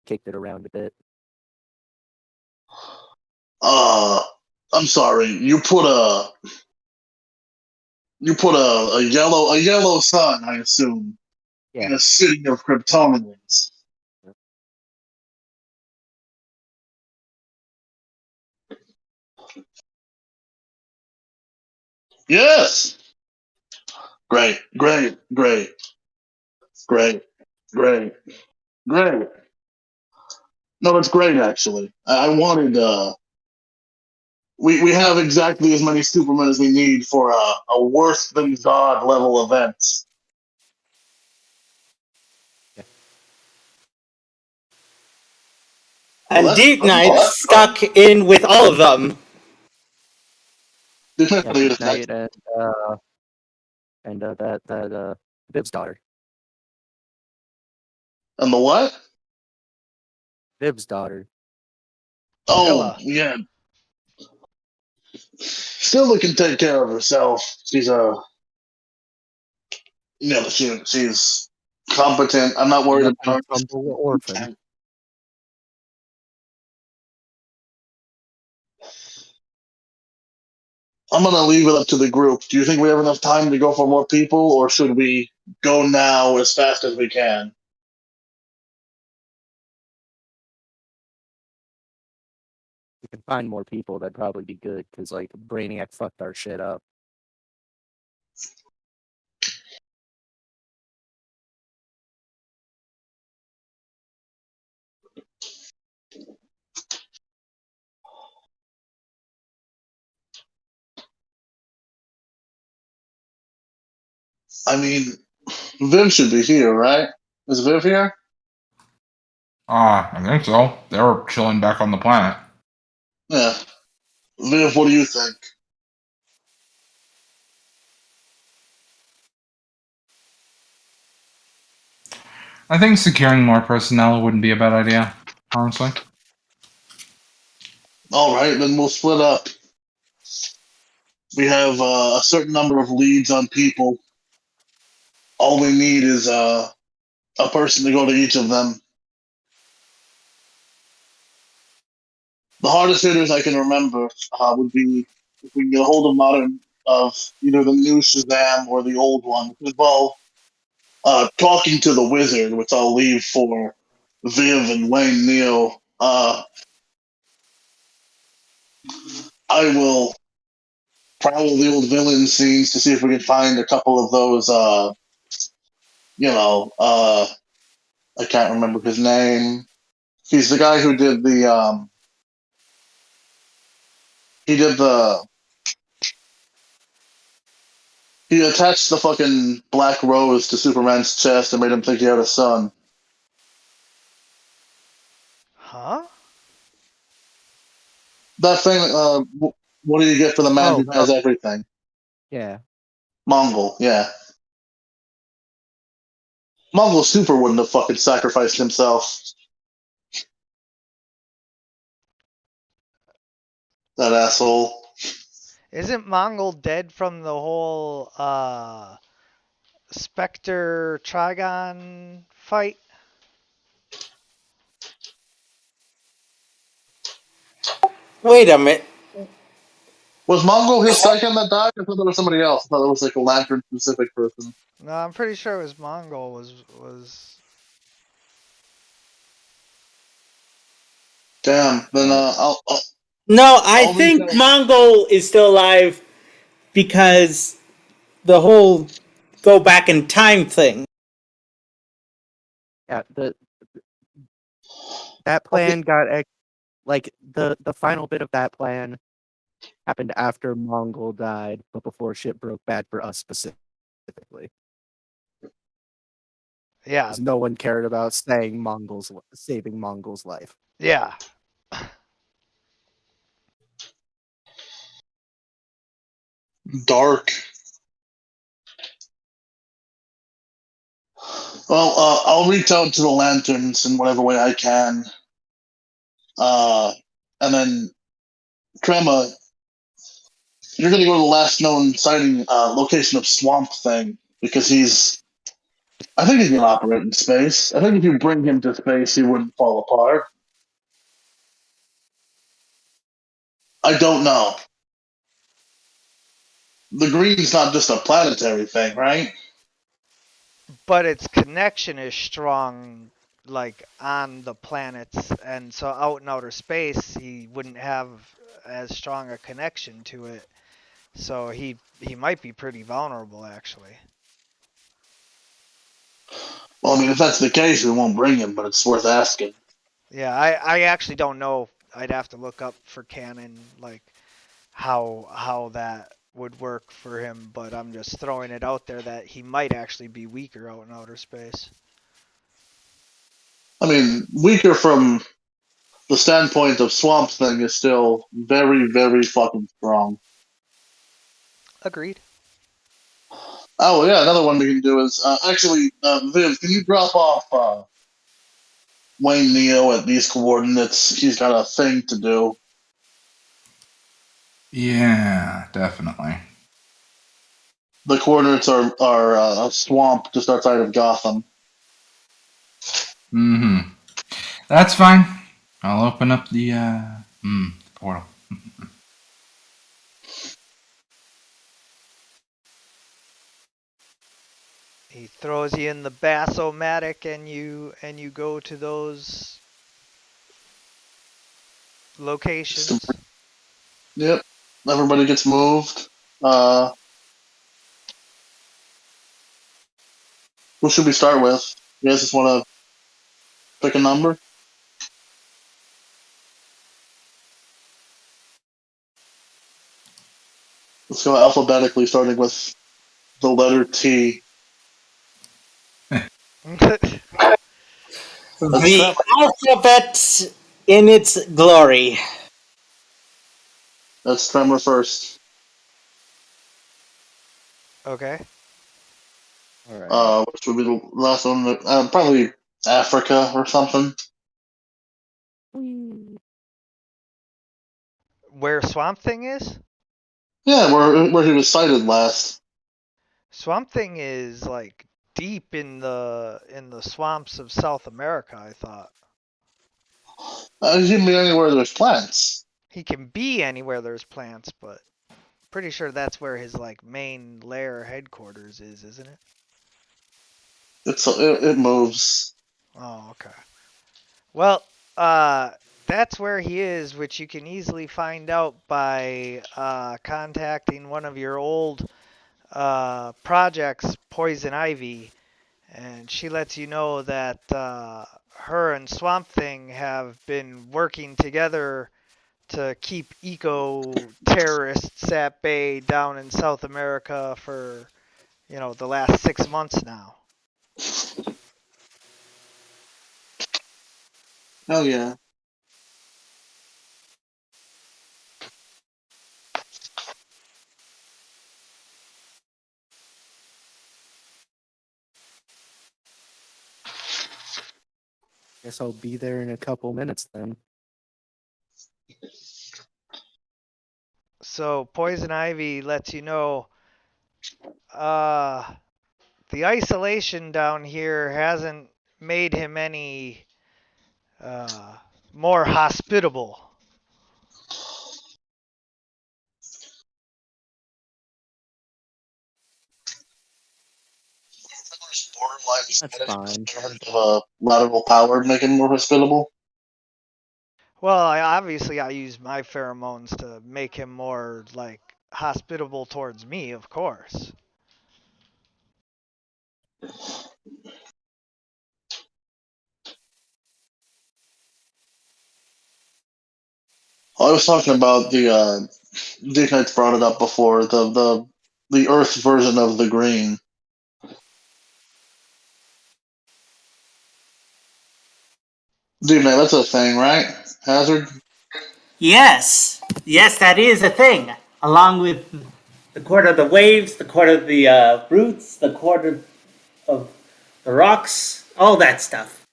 kicked it around a bit. I'm sorry. You put a yellow sun, I assume, in a city of Kryptonians. Yes. Great. Great. Great. Great. No, it's great actually. I wanted we have exactly as many Supermen as we need for a worse than God level event. And Well, Deep that's Knight stuck in with all of them. Yeah, definitely Deep Knight and that Viv's daughter. And the what? Viv's daughter. Oh, Zilla. yeah. Scylla can take care of herself. She's she's competent. I'm not worried Nothing about her. humble orphan. I'm gonna leave it up to the group. Do you think we have enough time to go for more people, or should we go now as fast as we can? We can find more people. That'd probably be good because like Brainiac fucked our shit up. I mean, Viv should be here, right? Is Viv here? I think so. They were chilling back on the planet. Yeah. Viv, what do you think? I think securing more personnel wouldn't be a bad idea, honestly. All right, then we'll split up. We have a certain number of leads on people. All we need is a person to go to each of them. The hardest hitters I can remember would be if we can get a hold of either the new Shazam or the old one. Well, talking to the wizard, which I'll leave for Viv and Wayne Neal. I will prowl the old villain scenes to see if we can find a couple of those. I can't remember his name. He's the guy who did the. He did the. He attached the fucking black rose to Superman's chest and made him think he had a son. Huh? That thing. What do you get for the man Oh, who has everything? Yeah. Mongol. Yeah. Mongol Super wouldn't have fucking sacrificed himself. That asshole. Isn't Mongol dead from the whole Spectre Trigon fight? Wait a minute. Was Mongol his second that died? I thought there was somebody else. I thought it was like a Lantern specific person. No, I'm pretty sure it was Mongol was Damn. Then No, I I'll reach think out. Mongol is still alive because the whole go back in time thing. Yeah. That plan got like the final bit of that plan happened after Mongol died, but before shit broke bad for us specifically. yeah. 'Cause no one cared about saving Mongol's life. Yeah. Dark. Well, I'll reach out to the Lanterns in whatever way I can. And then, Crema, you're going to go to the last known sighting location of Swamp Thing because I think he's going to operate in space. I think if you bring him to space, he wouldn't fall apart. I don't know. The green's not just a planetary thing, right? But its connection is strong, like on the planets, and so out in outer space, he wouldn't have as strong a connection to it. So he might be pretty vulnerable, actually. Well, I mean, if that's the case, we won't bring him, but it's worth asking. Yeah, I actually don't know. I'd have to look up for canon, like how that would work for him, but I'm just throwing it out there that he might actually be weaker out in outer space. I mean, weaker from the standpoint of Swamp Thing is still very, very fucking strong. Agreed. Oh, yeah, another one we can do is actually, Viv, can you drop off Wayne Neo at these coordinates? He's got a thing to do. Yeah, definitely. The coordinates are a swamp just outside of Gotham. Mm-hmm. That's fine. I'll open up the portal. He throws you in the Bass-O-Matic and you go to those locations. Yep. Everybody gets moved. Who should we start with? You guys just want to pick a number? Let's go alphabetically, starting with the letter T. The Trevor. alphabet in its glory. That's Tremor first. Okay. All right. Which would be the last one? Probably Africa or something. Where Swamp Thing is? Yeah, where he was sighted last. Swamp Thing is like deep in the swamps of South America, I thought. He can be anywhere there's plants. He can be anywhere there's plants, but pretty sure that's where his like main lair headquarters is, isn't it? It moves. Oh, okay. Well, that's where he is, which you can easily find out by contacting one of your old projects, Poison Ivy, and she lets you know that her and Swamp Thing have been working together to keep eco-terrorists at bay down in South America for, the last 6 months now. Hell yeah. Guess I'll be there in a couple minutes then. So Poison Ivy lets you know the isolation down here hasn't made him any more hospitable. That's fine. Of lateral power making more hospitable. Well, I use my pheromones to make him more like hospitable towards me, of course. I was talking about the Dick Knight's brought it up before, the Earth version of the green. Dude, man, that's a thing, right? Hazard? Yes, yes, that is a thing. Along with the court of the waves, the court of the roots, the court of the rocks, all that stuff.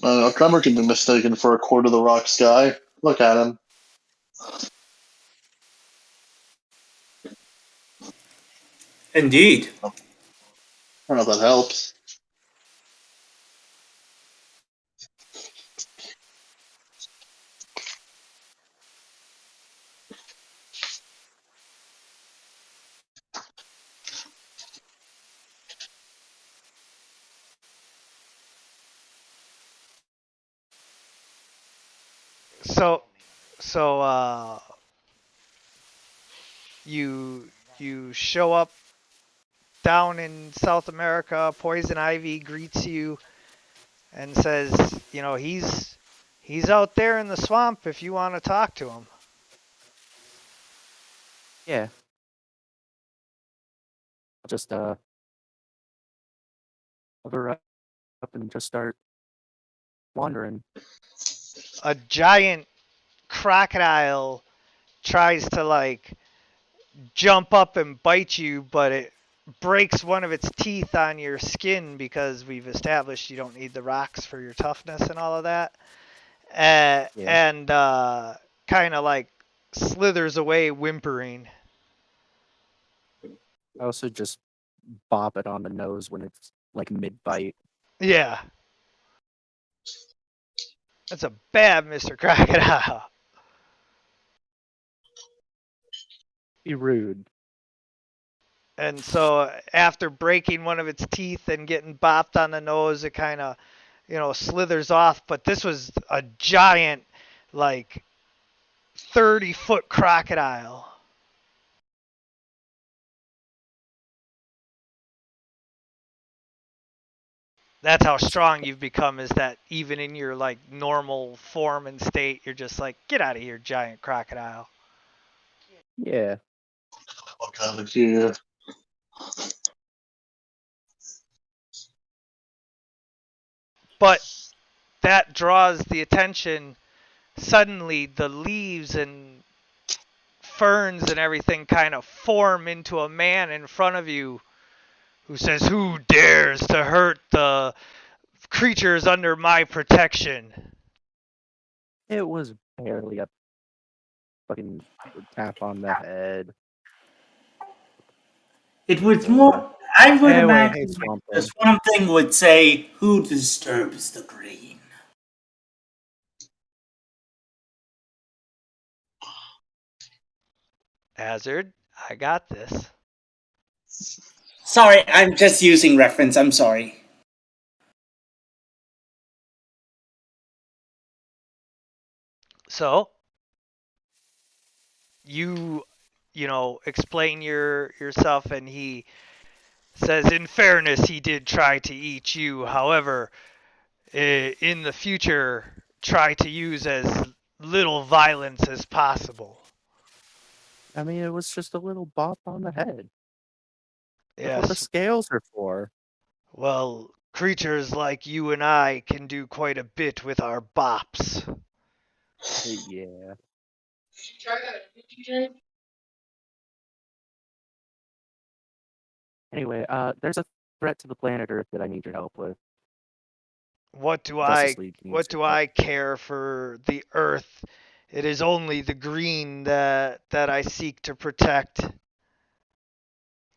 Tremor can be mistaken for a Court of the Rocks guy. Look at him. Indeed. I don't know if that helps. So you show up down in South America, Poison Ivy greets you and says, you know, he's out there in the swamp if you want to talk to him. Yeah. I'll just hover up and just start wandering. A giant crocodile tries to like jump up and bite you, but it breaks one of its teeth on your skin because we've established you don't need the rocks for your toughness and all of that. And kind of like slithers away whimpering. I also just bop it on the nose when it's like mid-bite. Yeah. That's a bad Mr. Crocodile. Be rude. And so after breaking one of its teeth and getting bopped on the nose, it kind of, you know, slithers off. But this was a giant, like, 30-foot crocodile. That's how strong you've become, is that even in your, like, normal form and state, you're just like, get out of here, giant crocodile. Yeah. Fuck out of here. But that draws the attention. Suddenly, the leaves and ferns and everything kind of form into a man in front of you who says, "Who dares to hurt the creatures under my protection?" It was barely a fucking tap on the head. It was more. I would Anyway, imagine hey, Swamp the Swamp Thing would say, "Who disturbs the green?" Hazard, I got this. Sorry, I'm just using reference. I'm sorry. So, you know, explain yourself, and he says, in fairness, he did try to eat you. However, in the future, try to use as little violence as possible. I mean, it was just a little bop on the head. That's what the Yes. scales are for. Well, creatures like you and I can do quite a bit with our bops. Yeah. Anyway, there's a threat to the planet Earth that I need your help with. What do Justice League needs what your do help. I care for the Earth? It is only the green that I seek to protect.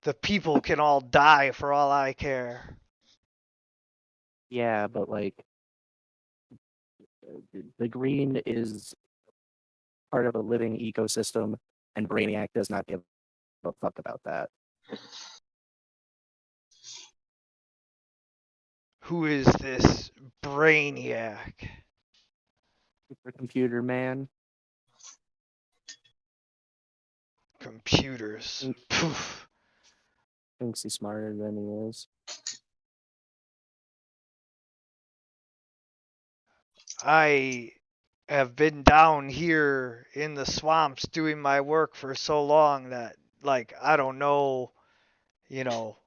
The people can all die for all I care. Yeah, but like, the green is part of a living ecosystem, and Brainiac does not give a fuck about that. Who is this Brainiac? Super computer man. Computers. Poof. Thinks he's smarter than he is. I have been down here in the swamps doing my work for so long that, like, I don't know, you know,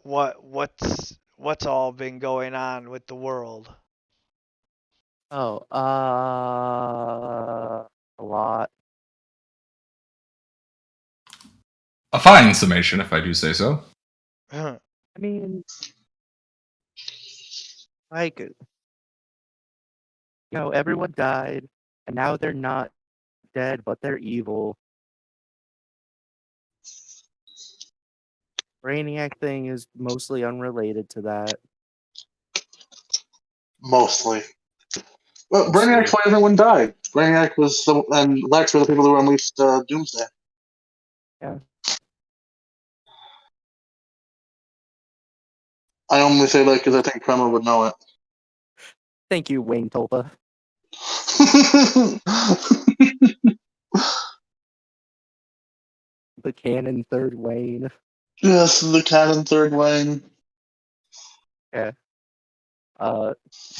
what's all been going on with the world. Oh, a lot. A fine summation, if I do say so. I mean, like, you know, everyone died, and now they're not dead, but they're evil. Brainiac thing is mostly unrelated to that. Mostly. Well, Brainiac's why everyone died. Brainiac was and Lex were the people who unleashed Doomsday. Yeah. I only say that because I think Kremmer would know it. Thank you, Wayne Tolpa. The canon third Wayne. Yes, the cannon third lane. Yeah.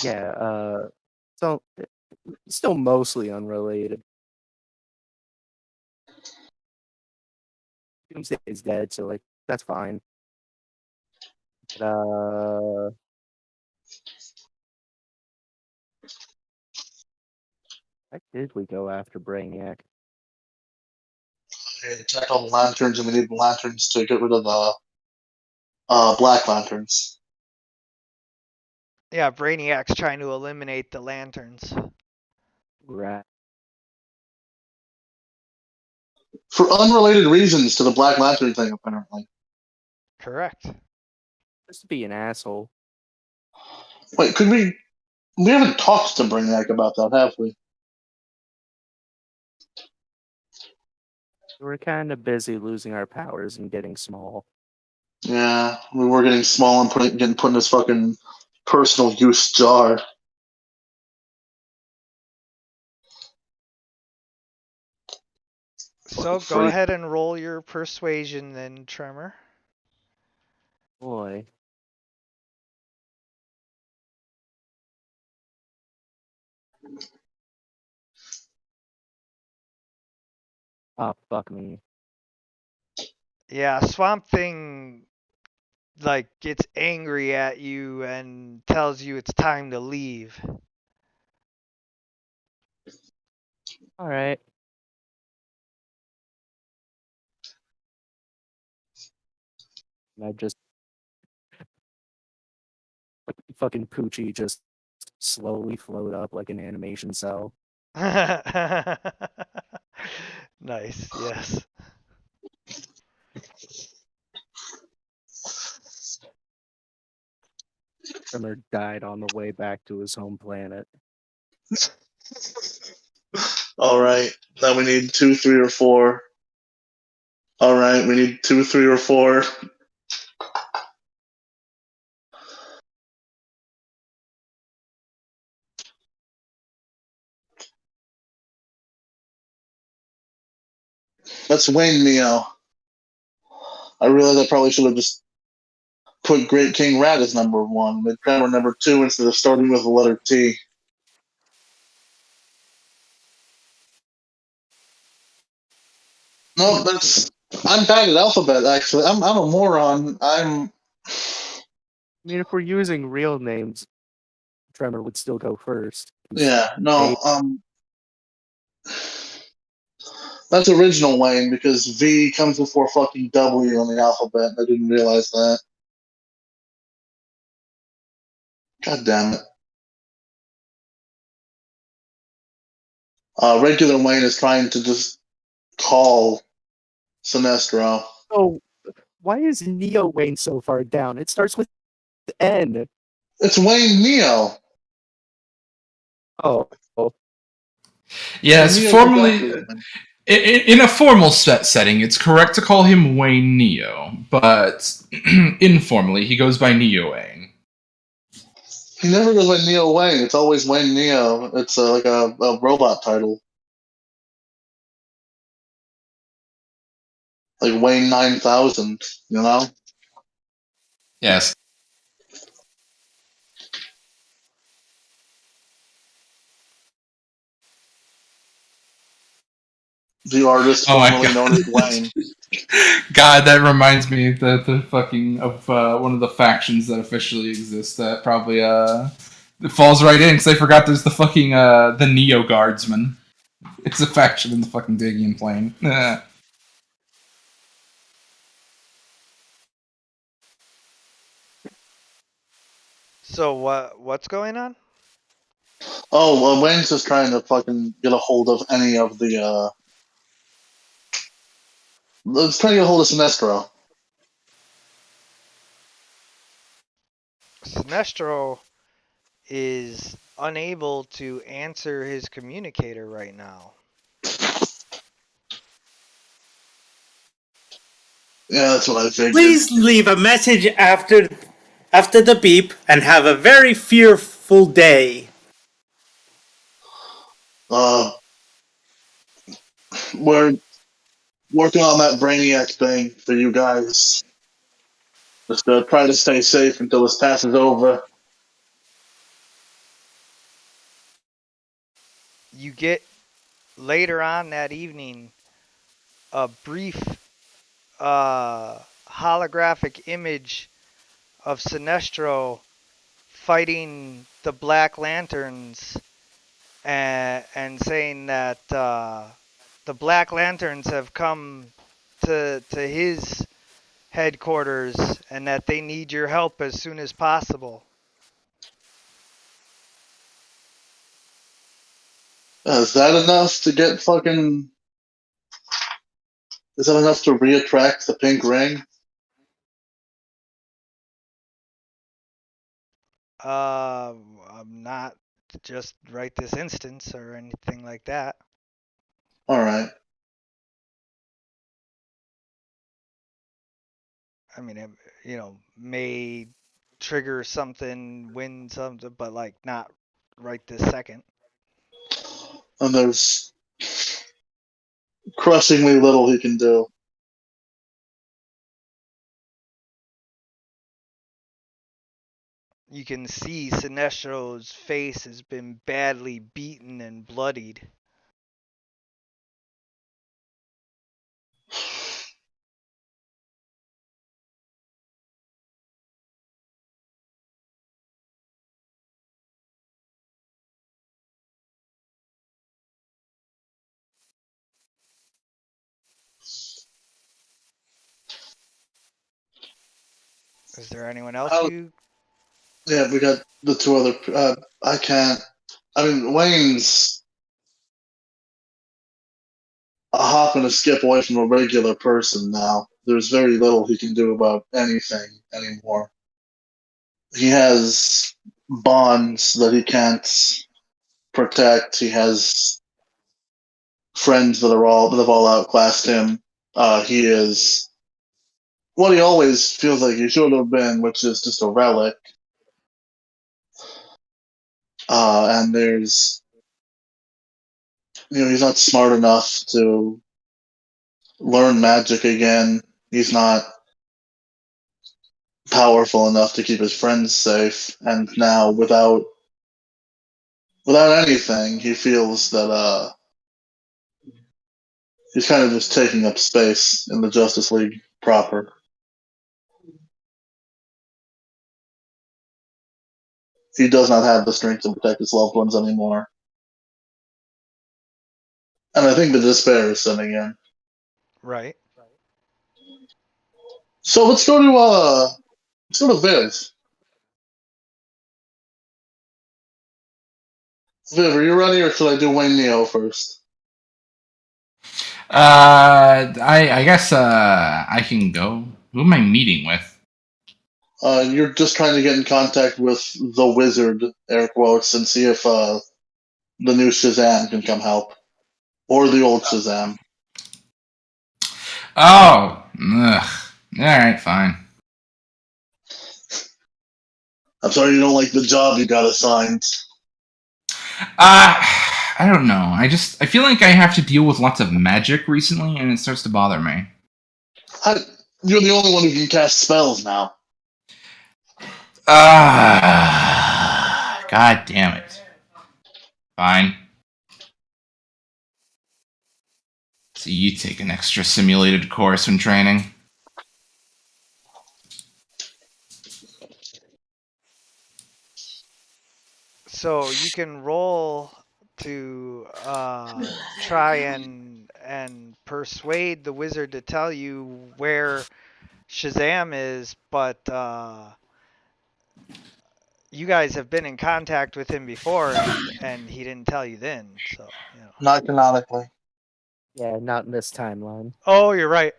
Yeah. So still mostly unrelated. Doomsday is dead, so like that's fine. But, why did we go after Brainiac? Attack all the lanterns, and we need the lanterns to get rid of the black lanterns. Yeah, Brainiac's trying to eliminate the lanterns. Right. For unrelated reasons to the Black Lantern thing, apparently. Correct. Just to be an asshole. Wait, could we? We haven't talked to Brainiac about that, have we? We're kind of busy losing our powers and getting small. Yeah, we were getting small and getting put in this fucking personal use jar. So go ahead and roll your persuasion then, Tremor. Boy. Oh, fuck me. Yeah, Swamp Thing like gets angry at you and tells you it's time to leave. Alright. And I just fucking Poochie just slowly float up like an animation cell. Nice, yes. Tremor died on the way back to his home planet. Alright, now we need 2, 3, or 4. Alright, we need 2, 3, or 4. That's Wayne Neo. I realize I probably should have just put Great King Rat as number 1, but Tremor number 2 instead of starting with the letter T. No, I'm bad at alphabet, actually. I'm a moron. I mean, if we're using real names, Tremor would still go first. Yeah, no, that's original Wayne because V comes before fucking W on the alphabet. I didn't realize that. God damn it. Regular Wayne is trying to just call Sinestro. Oh, why is Neo Wayne so far down? It starts with N. It's Wayne Neo. Oh. Yes, Neo's formally, exactly. in a formal setting, it's correct to call him Wayne Neo, but informally, he goes by Neo Wayne. He never goes by Neo Wayne. It's always Wayne Neo. It's like a robot title. Like Wayne 9000, you know? Yes. The artist formerly known as Wayne. God, that reminds me of the fucking of one of the factions that officially exist. That probably it falls right in because I forgot there's the fucking the Neo Guardsmen. It's a faction in the fucking Dagian plane. So what's going on? Oh, well, Wayne's just trying to fucking get a hold of any of the, let's try to get a hold of Sinestro. Sinestro is unable to answer his communicator right now. Yeah, that's what I figured. Please leave a message after the beep and have a very fearful day. We're working on that Brainiac thing for you guys. Just try to stay safe until this passes over. You get later on that evening a brief holographic image of Sinestro fighting the Black Lanterns and saying that the Black Lanterns have come to his headquarters and that they need your help as soon as possible. Is that enough to get fucking... Is that enough to reattract the pink ring? I'm not just right this instance or anything like that. Alright. I mean, it, may trigger something, win something, but like not right this second. And there's crushingly little he can do. You can see Sinestro's face has been badly beaten and bloodied. Is there anyone else you... Yeah, we got the two other... I can't... I mean, Wayne's a hop and a skip away from a regular person now. There's very little he can do about anything anymore. He has bonds that he can't protect. He has friends that have all outclassed him. He is what he always feels like he should have been, which is just a relic. And there's, he's not smart enough to learn magic again. He's not powerful enough to keep his friends safe. And now, without anything, he feels that he's kind of just taking up space in the Justice League proper. He does not have the strength to protect his loved ones anymore. And I think the despair is setting in. Right. So let's go to Viv. Viv, are you ready, or should I do Wayne Neo first? I guess I can go. Who am I meeting with? You're just trying to get in contact with the wizard, air quotes, and see if the new Shazam can come help. Or the old Shazam. Oh, ugh. Alright, fine. I'm sorry you don't like the job you got assigned. I don't know. I feel like I have to deal with lots of magic recently, and it starts to bother me. You're the only one who can cast spells now. God damn it. Fine. So you take an extra simulated course when training. So you can roll to try and persuade the wizard to tell you where Shazam is, but you guys have been in contact with him before, and he didn't tell you then. So Not canonically. Yeah, not in this timeline. Oh, you're right.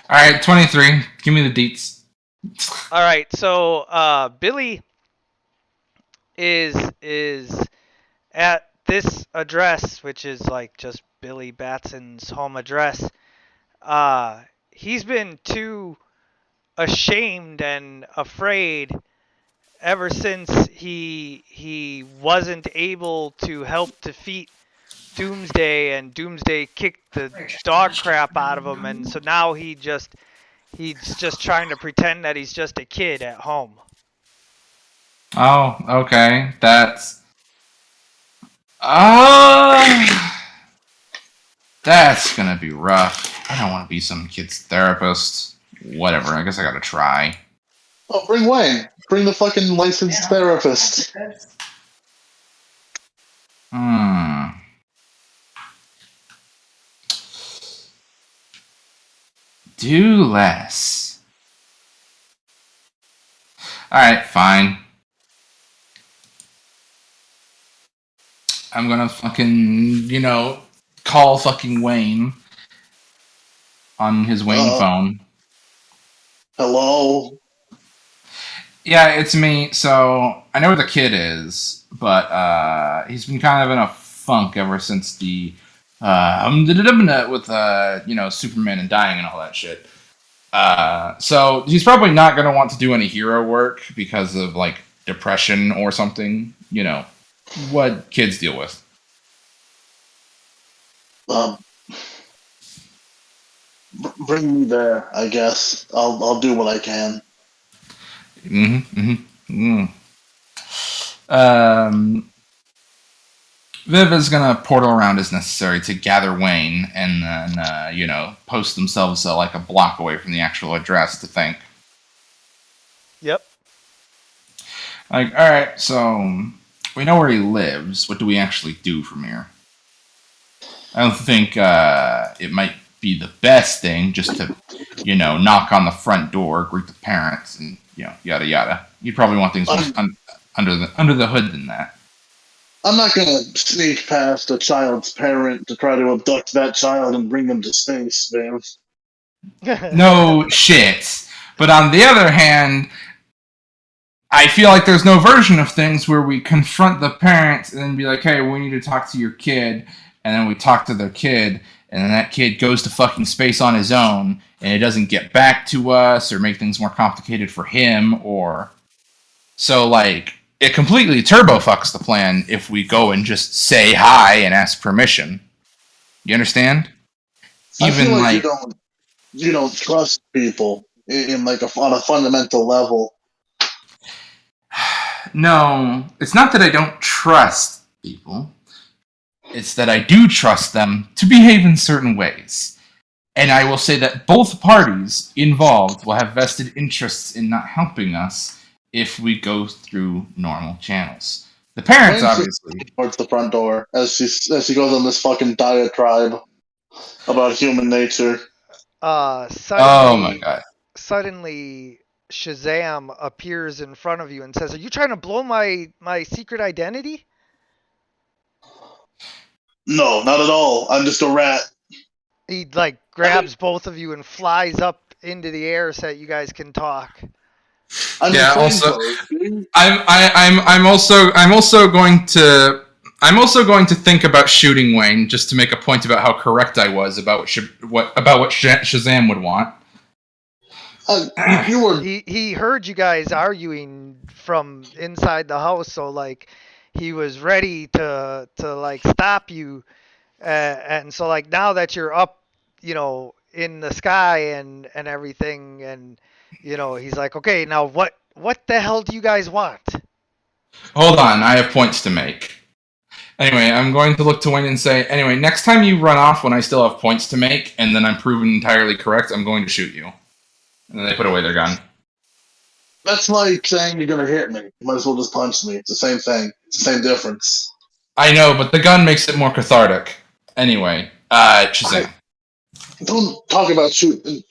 Alright, 23. Give me the deets. All right, so Billy is at this address, which is like just Billy Batson's home address. He's been too ashamed and afraid ever since he wasn't able to help defeat Doomsday, and Doomsday kicked the dog crap out of him, and so now he He's just trying to pretend that he's just a kid at home. Oh, okay. That's. That's gonna be rough. I don't want to be some kid's therapist. Whatever. I guess I gotta try. Oh, bring Wayne. Bring the fucking licensed therapist. Hmm. Do less. Alright, fine. I'm gonna fucking, call fucking Wayne on his Wayne phone. Hello? Yeah, it's me. So, I know where the kid is, but he's been kind of in a funk ever since the with Superman and dying and all that shit. So he's probably not going to want to do any hero work because of like depression or something. You know what kids deal with. Bring me there. I guess I'll do what I can. Viv is gonna portal around as necessary to gather Wayne, and then post themselves like a block away from the actual address to think. Yep. Like, all right, so we know where he lives. What do we actually do from here? I don't think it might be the best thing just to, knock on the front door, greet the parents, and yada yada. You'd probably want things under the hood than that. I'm not gonna sneak past a child's parent to try to abduct that child and bring them to space, man. No shit. But on the other hand, I feel like there's no version of things where we confront the parents and then be like, hey, we need to talk to your kid. And then we talk to their kid, and then that kid goes to fucking space on his own, and it doesn't get back to us or make things more complicated for him, or... So, like, it completely turbo fucks the plan if we go and just say hi and ask permission. You understand? I feel like you don't trust people in like on a fundamental level. No, it's not that I don't trust people. It's that I do trust them to behave in certain ways. And I will say that both parties involved will have vested interests in not helping us if we go through normal channels. The parents, obviously. Towards the front door as she goes on this fucking diatribe about human nature. Oh my god. Suddenly, Shazam appears in front of you and says, "Are you trying to blow my secret identity?" No, not at all. I'm just a rat. He like grabs both of you and flies up into the air so that you guys can talk. I'm also going to think about shooting Wayne just to make a point about how correct I was about what Shazam would want. He heard you guys arguing from inside the house, so like he was ready to like stop you, and so like now that you're up, in the sky and everything, and he's like, okay, now what the hell do you guys want? Hold on, I have points to make. Anyway, I'm going to look to Wayne and say, anyway, next time you run off when I still have points to make, and then I'm proven entirely correct, I'm going to shoot you. And then they put away their gun. That's like saying you're gonna hit me. You might as well just punch me. It's the same thing. It's the same difference. I know, but the gun makes it more cathartic. Anyway, Shazam. Don't talk about shooting.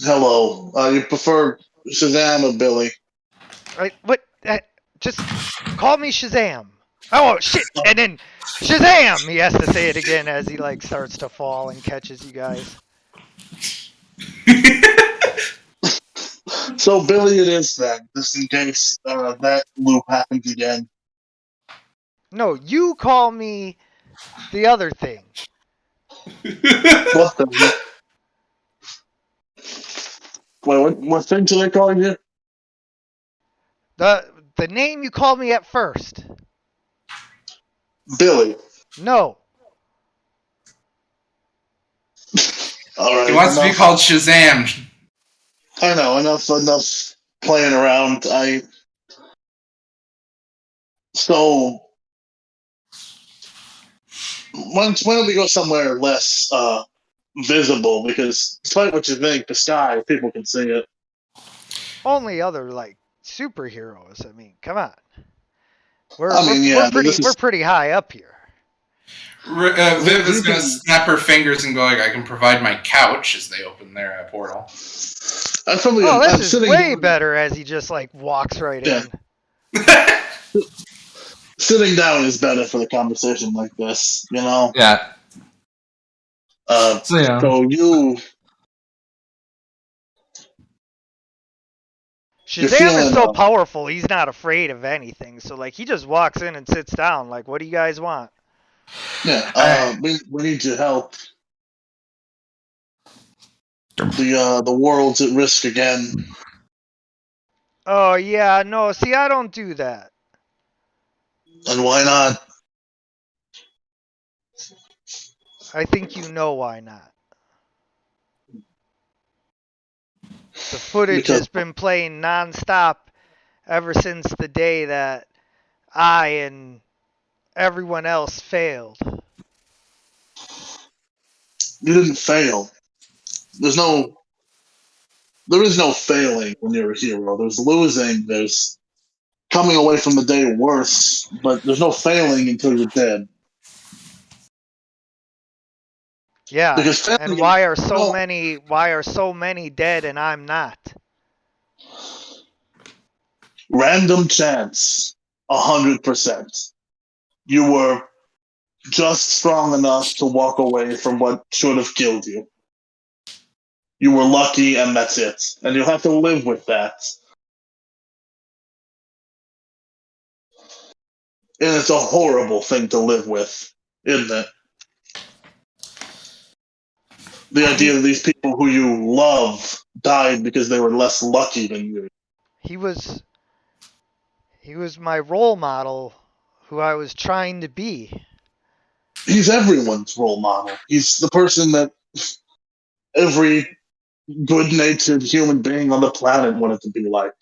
Hello. You prefer Shazam or Billy? Right? What? Just call me Shazam. Oh shit! And then Shazam! He has to say it again as he like starts to fall and catches you guys. So Billy it is then, just in case that loop happens again. No, you call me the other thing. What the? Wait, what thing should I call you? The name you called me at first. Billy. No. All right. He wants to be called Shazam. I know, enough playing around. So when don't we go somewhere less visible? Because despite what you think, the sky, people can see it. Only other like superheroes. I mean, come on. We're pretty high up here. Viv is going to snap her fingers and go like, I can provide my couch as they open their portal. This is way better as he just like walks right in. Sitting down is better for the conversation like this, you know? Yeah. So you... Shazam is so powerful, he's not afraid of anything. So, like, he just walks in and sits down. Like, what do you guys want? Yeah, we need your help. The world's at risk again. Oh, yeah, no, see, I don't do that. And why not? I think you know why not. The footage has been playing non-stop ever since the day that I and everyone else failed. You didn't fail. There is no failing when you're a hero. There's losing, there's coming away from the day worse, but there's no failing until you're dead. Yeah, and why are so many dead and I'm not? Random chance, 100%. You were just strong enough to walk away from what should have killed you. You were lucky, and that's it. And you'll have to live with that. And it's a horrible thing to live with, isn't it? The idea that these people who you love died because they were less lucky than you. He was my role model, who I was trying to be. He's everyone's role model. He's the person that every good-natured human being on the planet wanted to be like.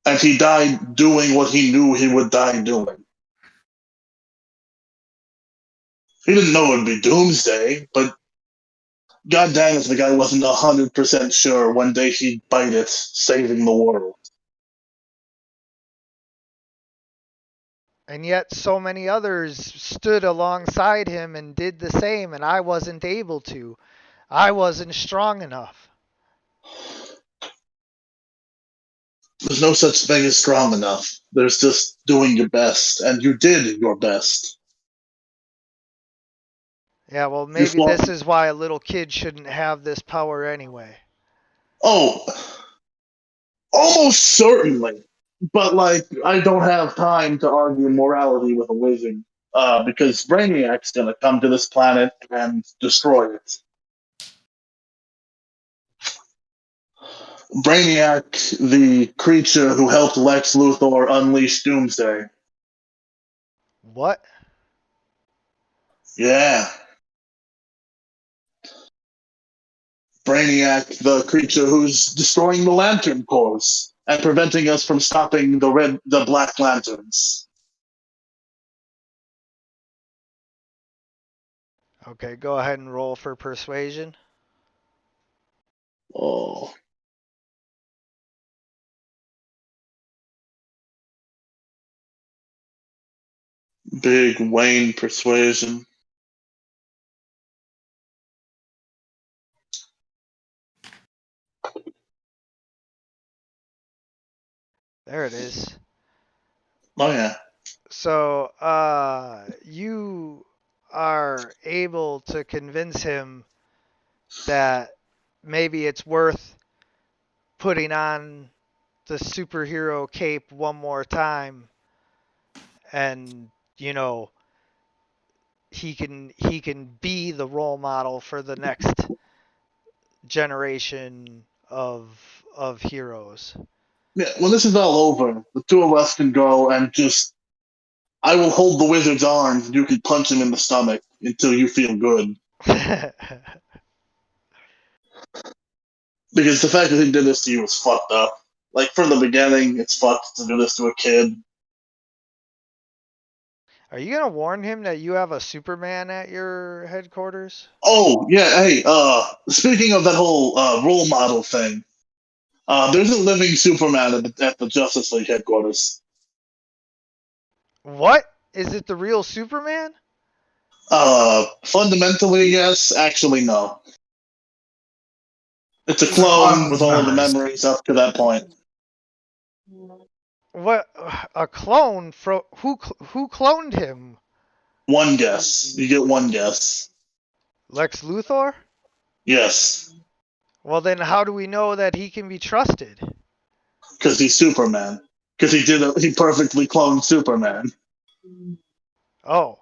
And he died doing what he knew he would die doing. He didn't know it would be Doomsday, but god dang if the guy wasn't 100% sure one day he'd bite it, saving the world. And yet so many others stood alongside him and did the same, and I wasn't able to. I wasn't strong enough. There's no such thing as strong enough. There's just doing your best, and you did your best. Yeah, well, maybe this is why a little kid shouldn't have this power anyway. Oh, almost certainly. But, like, I don't have time to argue morality with a wizard, because Brainiac's gonna come to this planet and destroy it. Brainiac, the creature who helped Lex Luthor unleash Doomsday. What? Yeah. Brainiac, the creature who's destroying the Lantern Corps and preventing us from stopping the Black Lanterns. Okay, go ahead and roll for persuasion. Oh. Big Wayne persuasion. There it is. Oh, yeah. So, you are able to convince him that maybe it's worth putting on the superhero cape one more time, and he can be the role model for the next generation of heroes. Yeah, when this is all over, the two of us can go and just... I will hold the wizard's arm, and you can punch him in the stomach until you feel good. Because the fact that he did this to you was fucked up. Like, from the beginning, it's fucked to do this to a kid. Are you gonna warn him that you have a Superman at your headquarters? Oh, yeah, hey, speaking of that whole role model thing, there's a living Superman at the Justice League headquarters. What? Is it the real Superman? Fundamentally, yes. Actually, no. It's a He's a clone clone with with all of the memories. memories up to that point. What? A clone? Who cloned him? One guess. You get one guess. Lex Luthor? Yes. Well, then how do we know that he can be trusted? Because he's Superman. Because he perfectly cloned Superman. Oh.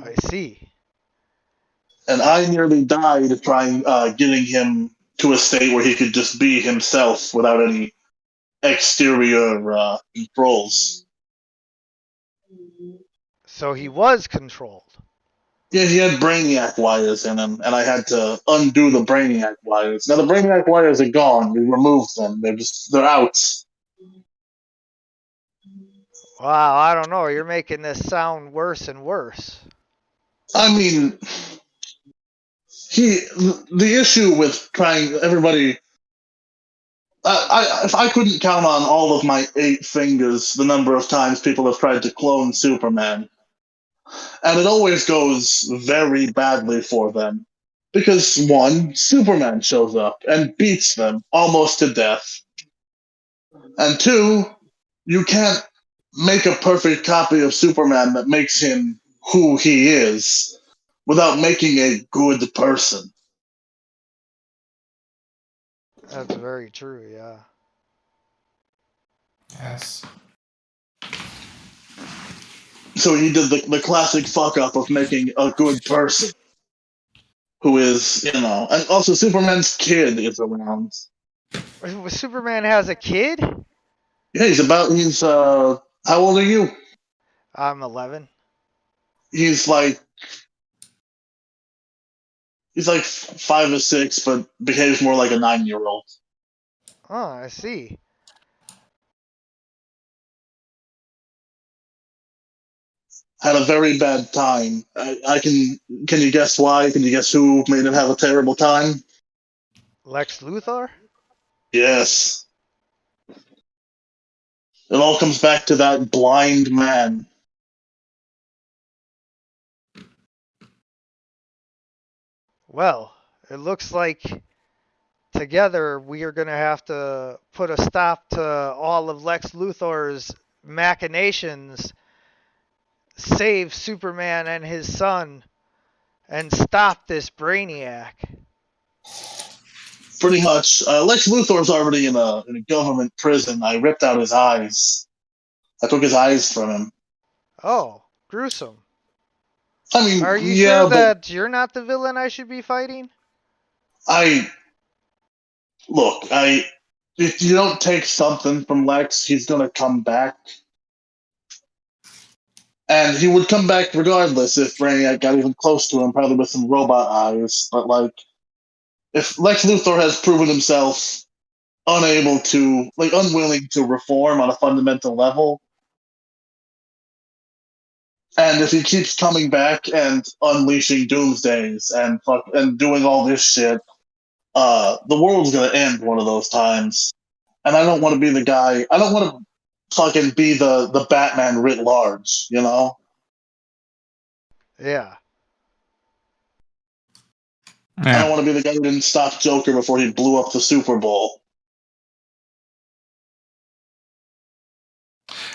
I see. And I nearly died trying getting him to a state where he could just be himself without any exterior controls. So he was controlled. Yeah, he had Brainiac wires in him, and I had to undo the Brainiac wires. Now the Brainiac wires are gone. We removed them. They're out. Wow, I don't know. You're making this sound worse and worse. I mean, the issue with trying everybody. If I couldn't count on all of my 8 fingers the number of times people have tried to clone Superman, and it always goes very badly for them. Because, one, Superman shows up and beats them almost to death. And two, you can't make a perfect copy of Superman that makes him who he is without making a good person. That's very true, yeah. Yes. So he did the classic fuck up of making a good person. Who is, and also Superman's kid is around. Superman has a kid? Yeah, how old are you? I'm 11. He's like 5 or 6, but behaves more like a 9-year-old. Oh, I see. Had a very bad time. Can you guess why? Can you guess who made him have a terrible time? Lex Luthor? Yes. It all comes back to that blind man. Well, it looks like together we are going to have to put a stop to all of Lex Luthor's machinations, save Superman and his son, and stop this Brainiac. Pretty much. Lex Luthor's already in a government prison. I ripped out his eyes. I took his eyes from him. Oh, gruesome. I mean, Are you yeah, sure but that you're not the villain I should be fighting? If you don't take something from Lex, he's gonna come back. And he would come back regardless if Brainiac got even close to him, probably with some robot eyes. But, if Lex Luthor has proven himself unwilling to reform on a fundamental level, and if he keeps coming back and unleashing Doomsdays and doing all this shit, the world's gonna end one of those times. And I don't want to be the guy. I don't want to fucking be the Batman writ large, Yeah. I don't want to be the guy who didn't stop Joker before he blew up the Super Bowl.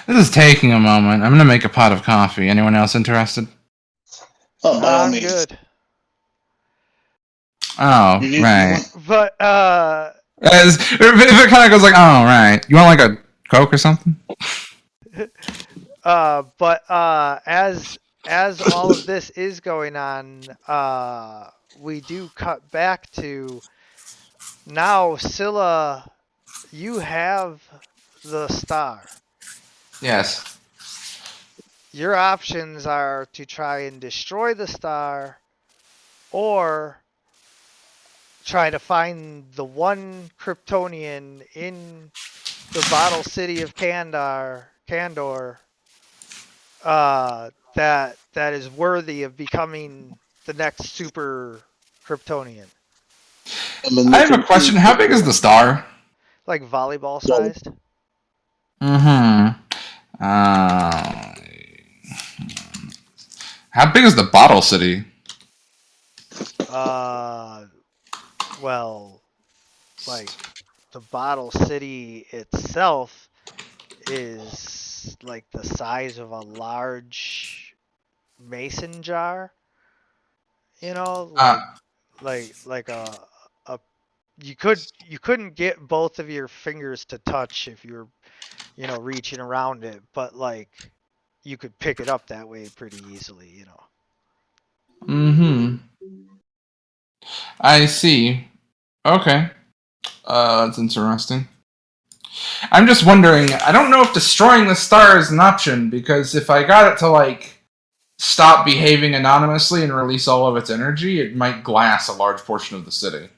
This is taking a moment. I'm gonna make a pot of coffee. Anyone else interested? Oh, by all I'm means. good. Oh, You need right. But, If it kind of goes like, oh, right. You want like a Coke or something? as all of this is going on, we do cut back to now, Scylla, you have the star. Yes. Your options are to try and destroy the star or try to find the one Kryptonian in the bottle city of Kandor, that is worthy of becoming the next super Kryptonian. I have a question. How big is the star? Like volleyball sized. Mm-hmm. How big is the bottle city? Well, like the bottle city itself is like the size of a large mason jar. You know, like a you couldn't get both of your fingers to touch if you were reaching around it, but like you could pick it up that way pretty easily. Mm-hmm. I see. Okay. That's interesting. I'm just wondering, I don't know if destroying the star is an option, because if I got it to, like, stop behaving anonymously and release all of its energy, it might glass a large portion of the city.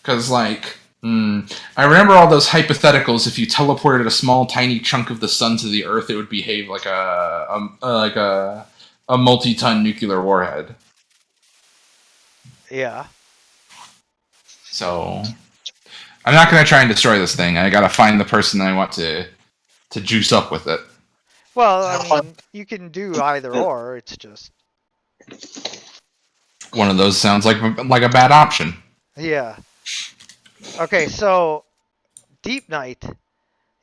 Because, like, I remember all those hypotheticals. If you teleported a small, tiny chunk of the sun to the Earth, it would behave like a multi-ton nuclear warhead. Yeah. So, I'm not going to try and destroy this thing. I got to find the person I want to juice up with it. Well, I mean, you can do either or. It's just One of those sounds like a bad option. yeah. Okay, so Deep Night,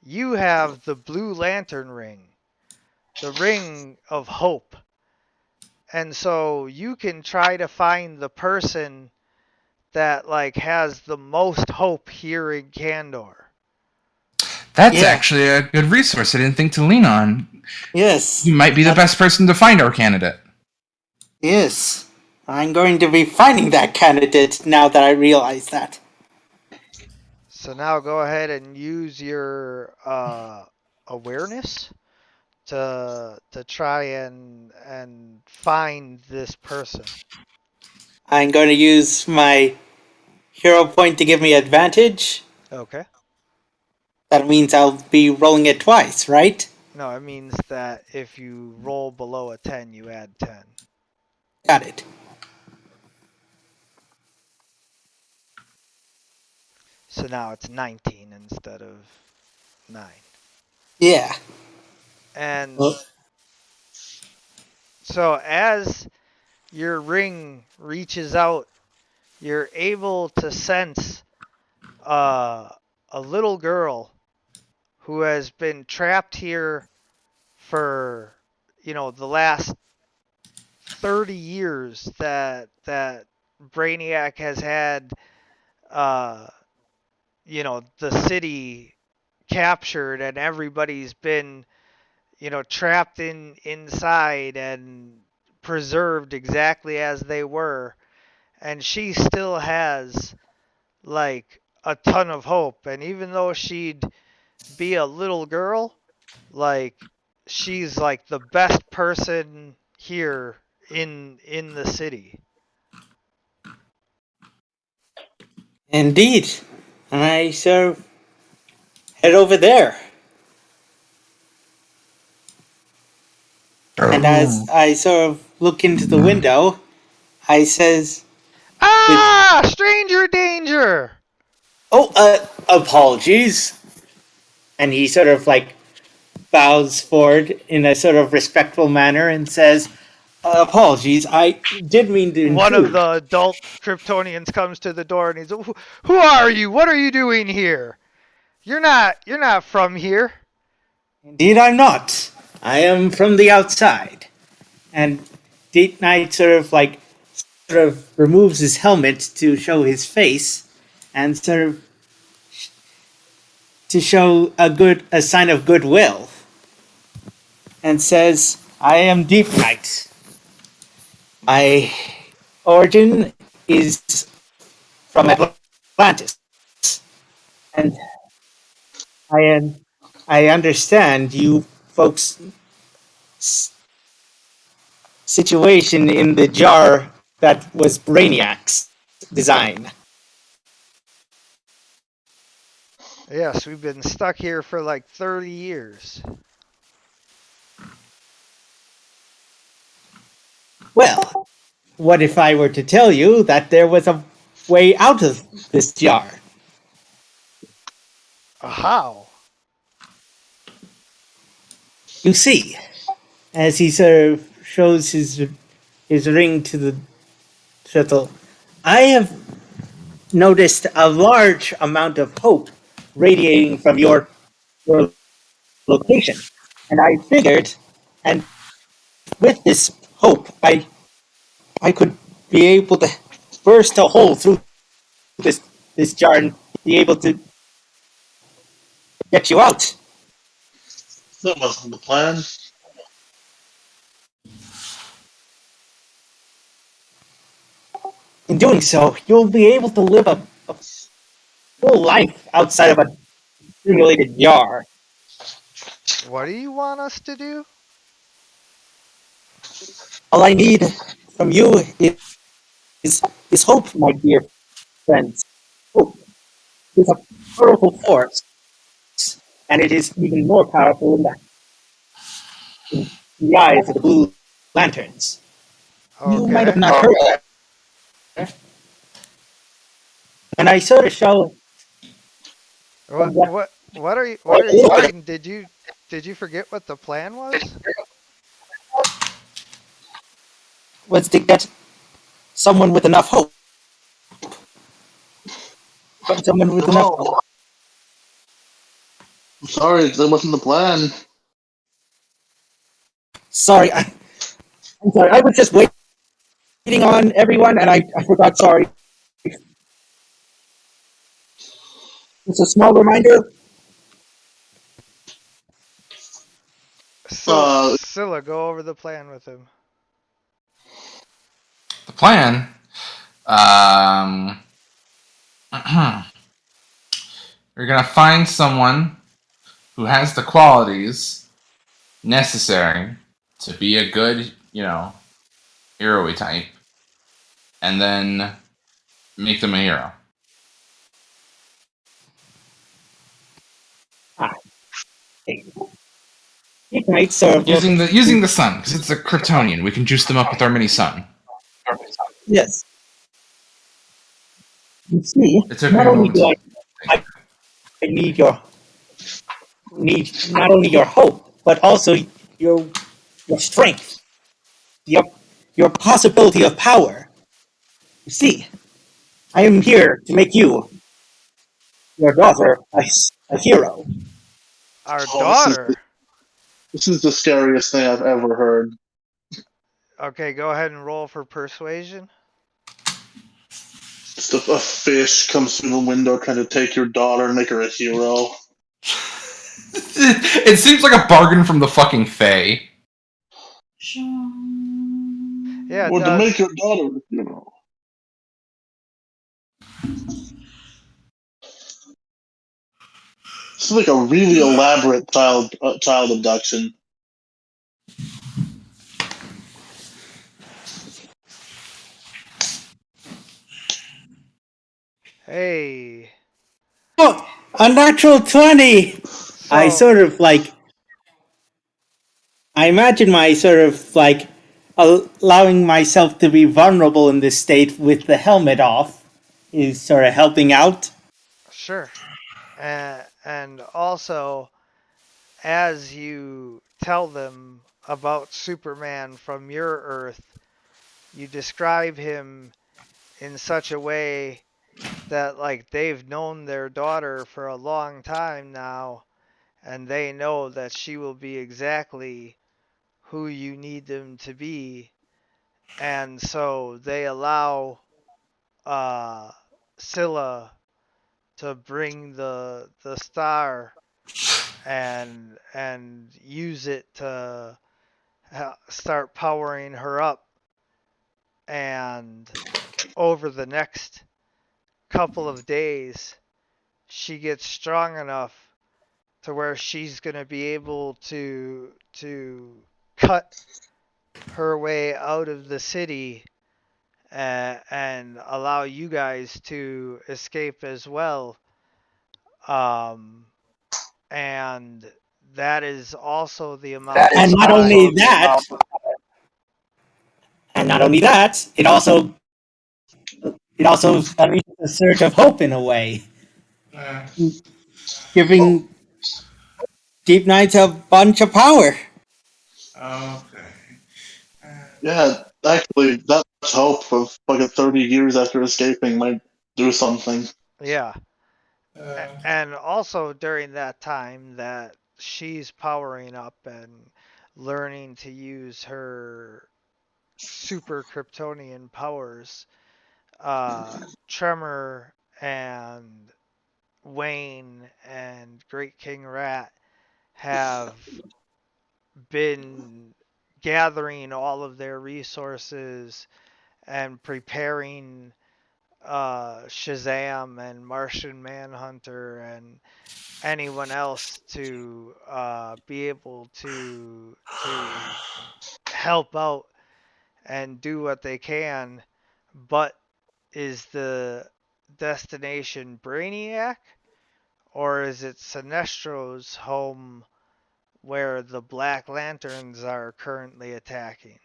you have the Blue Lantern ring, the ring of hope. And so you can try to find the person that like has the most hope here in Kandor. That's actually a good resource I didn't think to lean on. Yes. You might be the best person to find our candidate. Yes. I'm going to be finding that candidate now that I realize that. So now go ahead and use your awareness to try and find this person. I'm going to use my hero point to give me advantage. Okay. That means I'll be rolling it twice, right? No, it means that if you roll below a 10, you add 10. Got it. So now it's 19 instead of 9. Yeah. And so as your ring reaches out, you're able to sense a little girl who has been trapped here for, the last 30 years that Brainiac has had, the city captured, and everybody's been, trapped inside and preserved exactly as they were. And she still has like a ton of hope. And even though she'd be a little girl, like she's like the best person here in the city. Indeed. And I sort of head over there. And as I sort of look into the window, I says, stranger danger! Oh, apologies. And he sort of like bows forward in a sort of respectful manner and says, apologies, I did mean to intrude. One of the adult Kryptonians comes to the door and he's, who are you? What are you doing here? You're not from here. Indeed, I'm not. I am from the outside. And Deep Knight sort of removes his helmet to show his face, and sort of to show a sign of goodwill, and says, "I am Deep Knight. My origin is from Atlantis, and I am I understand you folks' situation in the jar that was Brainiac's design. Yes, we've been stuck here for like 30 years. Well, what if I were to tell you that there was a way out of this jar? How? You see, as he sort of shows his ring to the shuttle, I have noticed a large amount of hope radiating from your location. And I figured, and with this hope, I could be able to burst a hole through this jar and be able to get you out. That wasn't the plan. In doing so, you'll be able to live a full life outside of a simulated jar. What do you want us to do? All I need from you is hope, my dear friends. Hope is a powerful force, and it is even more powerful in the eyes of the Blue Lanterns. You might have Okay. not heard that. And I sort of show. What are you doing? Did you forget what the plan was? Was to get someone with enough hope. Get someone with enough No, hope. I'm sorry, that wasn't the plan. Sorry, I'm sorry. I was just waiting on everyone, and I forgot. Sorry. It's a small reminder. Scylla, go over the plan with him. The plan. Um, you're gonna find someone who has the qualities necessary to be a good, hero-y type, and then make them a hero. It might serve. Using the sun, because it's a Kryptonian. We can juice them up with our mini sun. Yes. You see, It took me not a only moment. do I need not only your hope, but also your strength, your your possibility of power. You see, I am here to make you, your daughter, a hero. Our Oh, daughter. this is the scariest thing I've ever heard. Okay, go ahead and roll for persuasion. Just a fish comes through the window trying to take your daughter and make her a hero. It seems like a bargain from the fucking Fae. Yeah, it Or to does. make your daughter a hero. This is like a really elaborate child abduction. Hey. Oh, a natural 20! I So, sort of like. I imagine my sort of like allowing myself to be vulnerable in this state with the helmet off is sort of helping out. sure. And also, as you tell them about Superman from your Earth, you describe him in such a way that, like, they've known their daughter for a long time now, and they know that she will be exactly who you need them to be. And so they allow Scylla to bring the star and use it to start powering her up. And over the next couple of days, she gets strong enough to where she's gonna be able to cut her way out of the city and allow you guys to escape as well. Um, and that is also the amount And of not time. only that, it also unleashes a surge of hope in a way, Uh, Oh, giving Deep Knights a bunch of power. okay. Uh, yeah. Actually, that much hope of fucking 30 years after escaping might do something. Yeah. uh, And also during that time that she's powering up and learning to use her super Kryptonian powers, Tremor and Wayne and Great King Rat have been gathering all of their resources and preparing Shazam and Martian Manhunter and anyone else to be able to help out and do what they can. But is the destination Brainiac, or is it Sinestro's home where the Black Lanterns are currently attacking?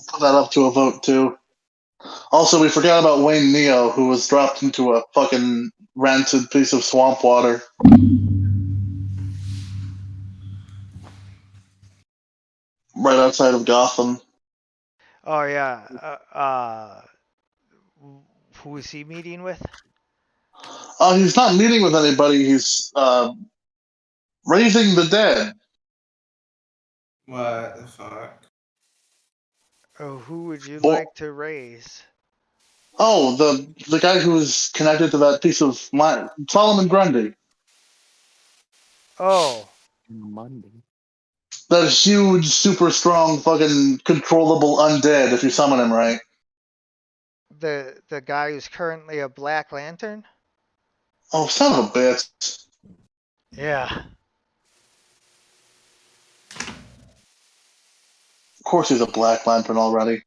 Put that up to a vote too. Also, we forgot about Wayne Neo, who was dropped into a fucking rancid piece of swamp water right outside of Gotham. Oh yeah, who is he meeting with? He's not meeting with anybody. He's raising the dead. what the fuck? Oh, who would you Well, like to raise? oh, the guy who was connected to that piece of land, Solomon Grundy. Oh, Monday. That huge, super strong, fucking controllable undead. If you summon him right. the guy who's currently a Black Lantern? Oh, son of a bitch! Yeah. Of course, he's a Black Lantern already.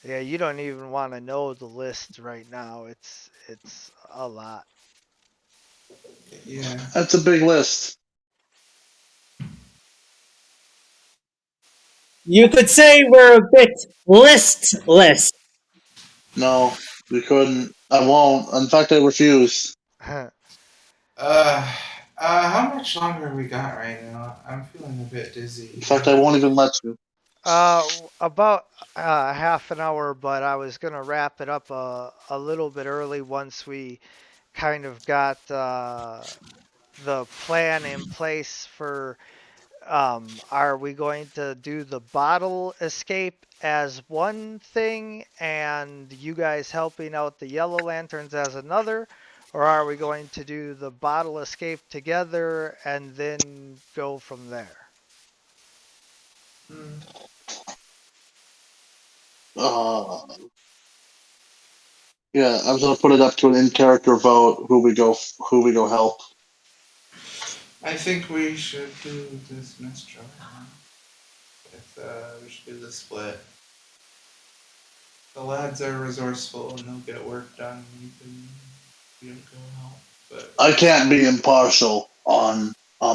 Yeah, you don't even want to know the list right now. It's a lot. Yeah. That's a big list. You could say we're a bit listless. No, we couldn't. I won't. In fact, I refuse. Uh, how much longer we got right now? I'm feeling a bit In dizzy. fact, I won't even let you. About half an hour, but I was gonna wrap it up a little bit early once we kind of got the plan in place for are we going to do the bottle escape as one thing and you guys helping out the Yellow Lanterns as another? Or are we going to do the bottle escape together and then go from there? Hmm. Uh, yeah, I was gonna put it up to an in-character vote. Who we go help. I think we should do this mistral. We should do the split. The lads are resourceful and they'll get work done. You can go help, but I can't be impartial on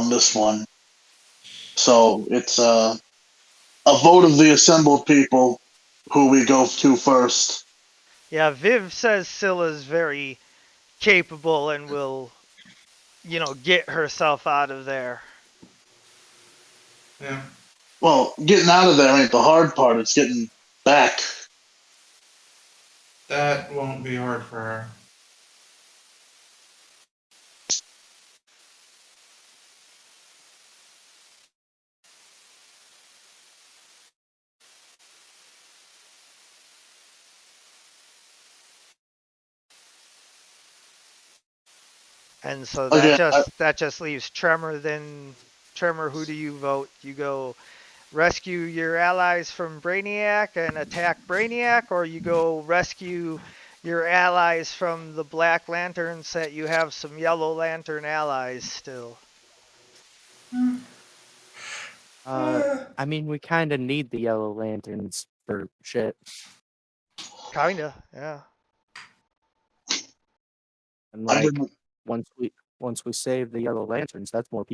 this one, so it's a vote of the assembled people. Who we go to first? Yeah, Viv says Scylla's very capable and will, get herself out of there. yeah. Well, getting out of there ain't the hard part. It's getting back. That won't be hard for her. And so that Again, just that just leaves Tremor then. Tremor, who do you vote? You go rescue your allies from Brainiac and attack Brainiac, or you go rescue your allies from the Black Lanterns so that you have some Yellow Lantern allies still. I mean, we kind of need the Yellow Lanterns for shit. Kinda, yeah. And I like, didn't- once we save the Yellow Lanterns, that's more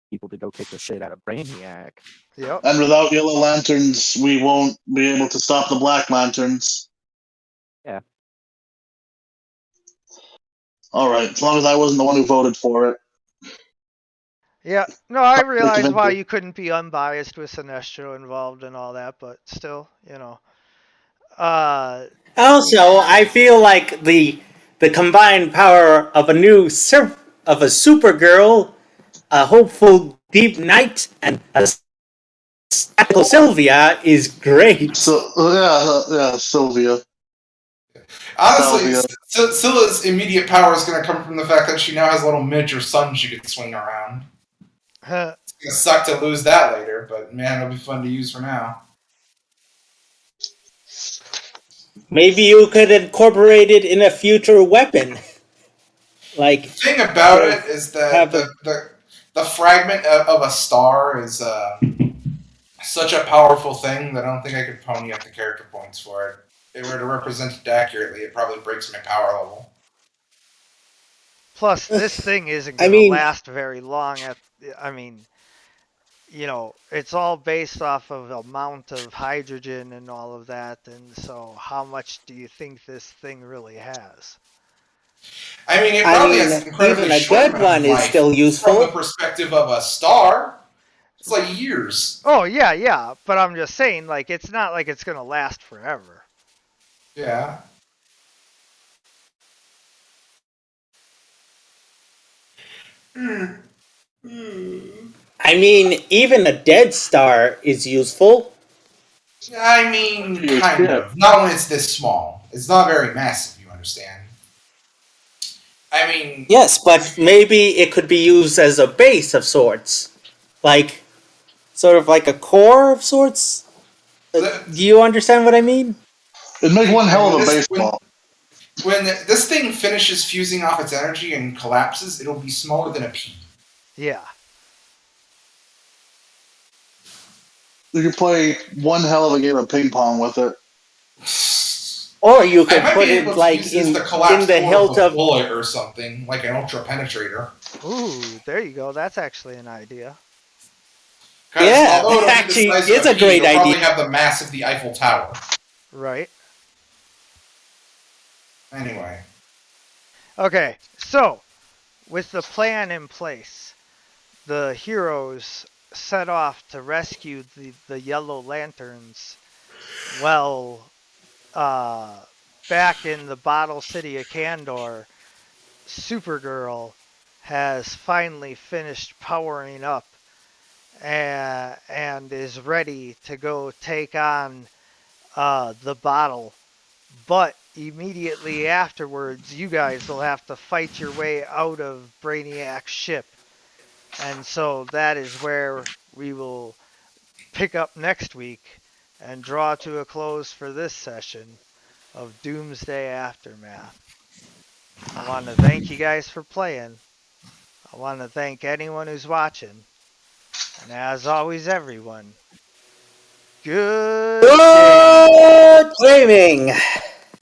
people to go kick the shit out of Brainiac. Yep. And without Yellow Lanterns, we won't be able to stop the Black Lanterns. Yeah. All right, as long as I wasn't the one who voted for it. Yeah. No, I Sorry, realize why Commander. you couldn't be unbiased with Sinestro involved and all that, but still, you know. Also, I feel like the combined power of of a Supergirl, a hopeful Deep Knight, and a tactical Sylvia is great. So yeah, Sylvia. Honestly, Salvia. Scylla's immediate power is going to come from the fact that she now has a little miniature sun she can swing around. It's going to suck to lose that later, but man, it'll be fun to use for now. Maybe you could incorporate it in a future weapon. Like, the thing about so it is that have the fragment of a star is such a powerful thing that I don't think I could pony up the character points for it. If it were to represent it accurately, it probably breaks my power level. Plus, this thing isn't I going to mean- last very long. I mean, you know, it's all based off of amount of hydrogen and all of that, and so how much do you think this thing really has? I mean, it probably has incredibly even a short good amount of one is life still useful. from the perspective of a star. It's like years. Oh, yeah, but I'm just saying, like, it's not like it's going to last forever. Yeah. I mean, even a dead star is useful. I mean, Yeah, kind yeah. of. Not when it's this small. It's not very massive, you understand. I mean... Yes, but maybe it could be used as a base of sorts. Like, sort of like a core of sorts? Do you understand what I mean? It'd make one hell of a When baseball. When this thing finishes fusing off its energy and collapses, it'll be smaller than a pea. Yeah. You could play one hell of a game of ping pong with it. Or you could I might put be able it to like use this in to collapse the hilt of. bullet or something, like an ultra penetrator. Ooh, there you go. That's actually an idea. Yeah, although it'll actually, be the size it's of a pea, great it'll probably idea. have the mass of the Eiffel Tower. Right. Anyway. Okay, so with the plan in place, the heroes set off to rescue the Yellow Lanterns. Well, back in the Bottle City of Kandor, Supergirl has finally finished powering up and is ready to go take on the bottle. But immediately afterwards, you guys will have to fight your way out of Brainiac's ship. And so that is where we will pick up next week and draw to a close for this session of Doomsday Aftermath. I want to thank you guys for playing. I want to thank anyone who's watching. And as always, everyone, good Good gaming!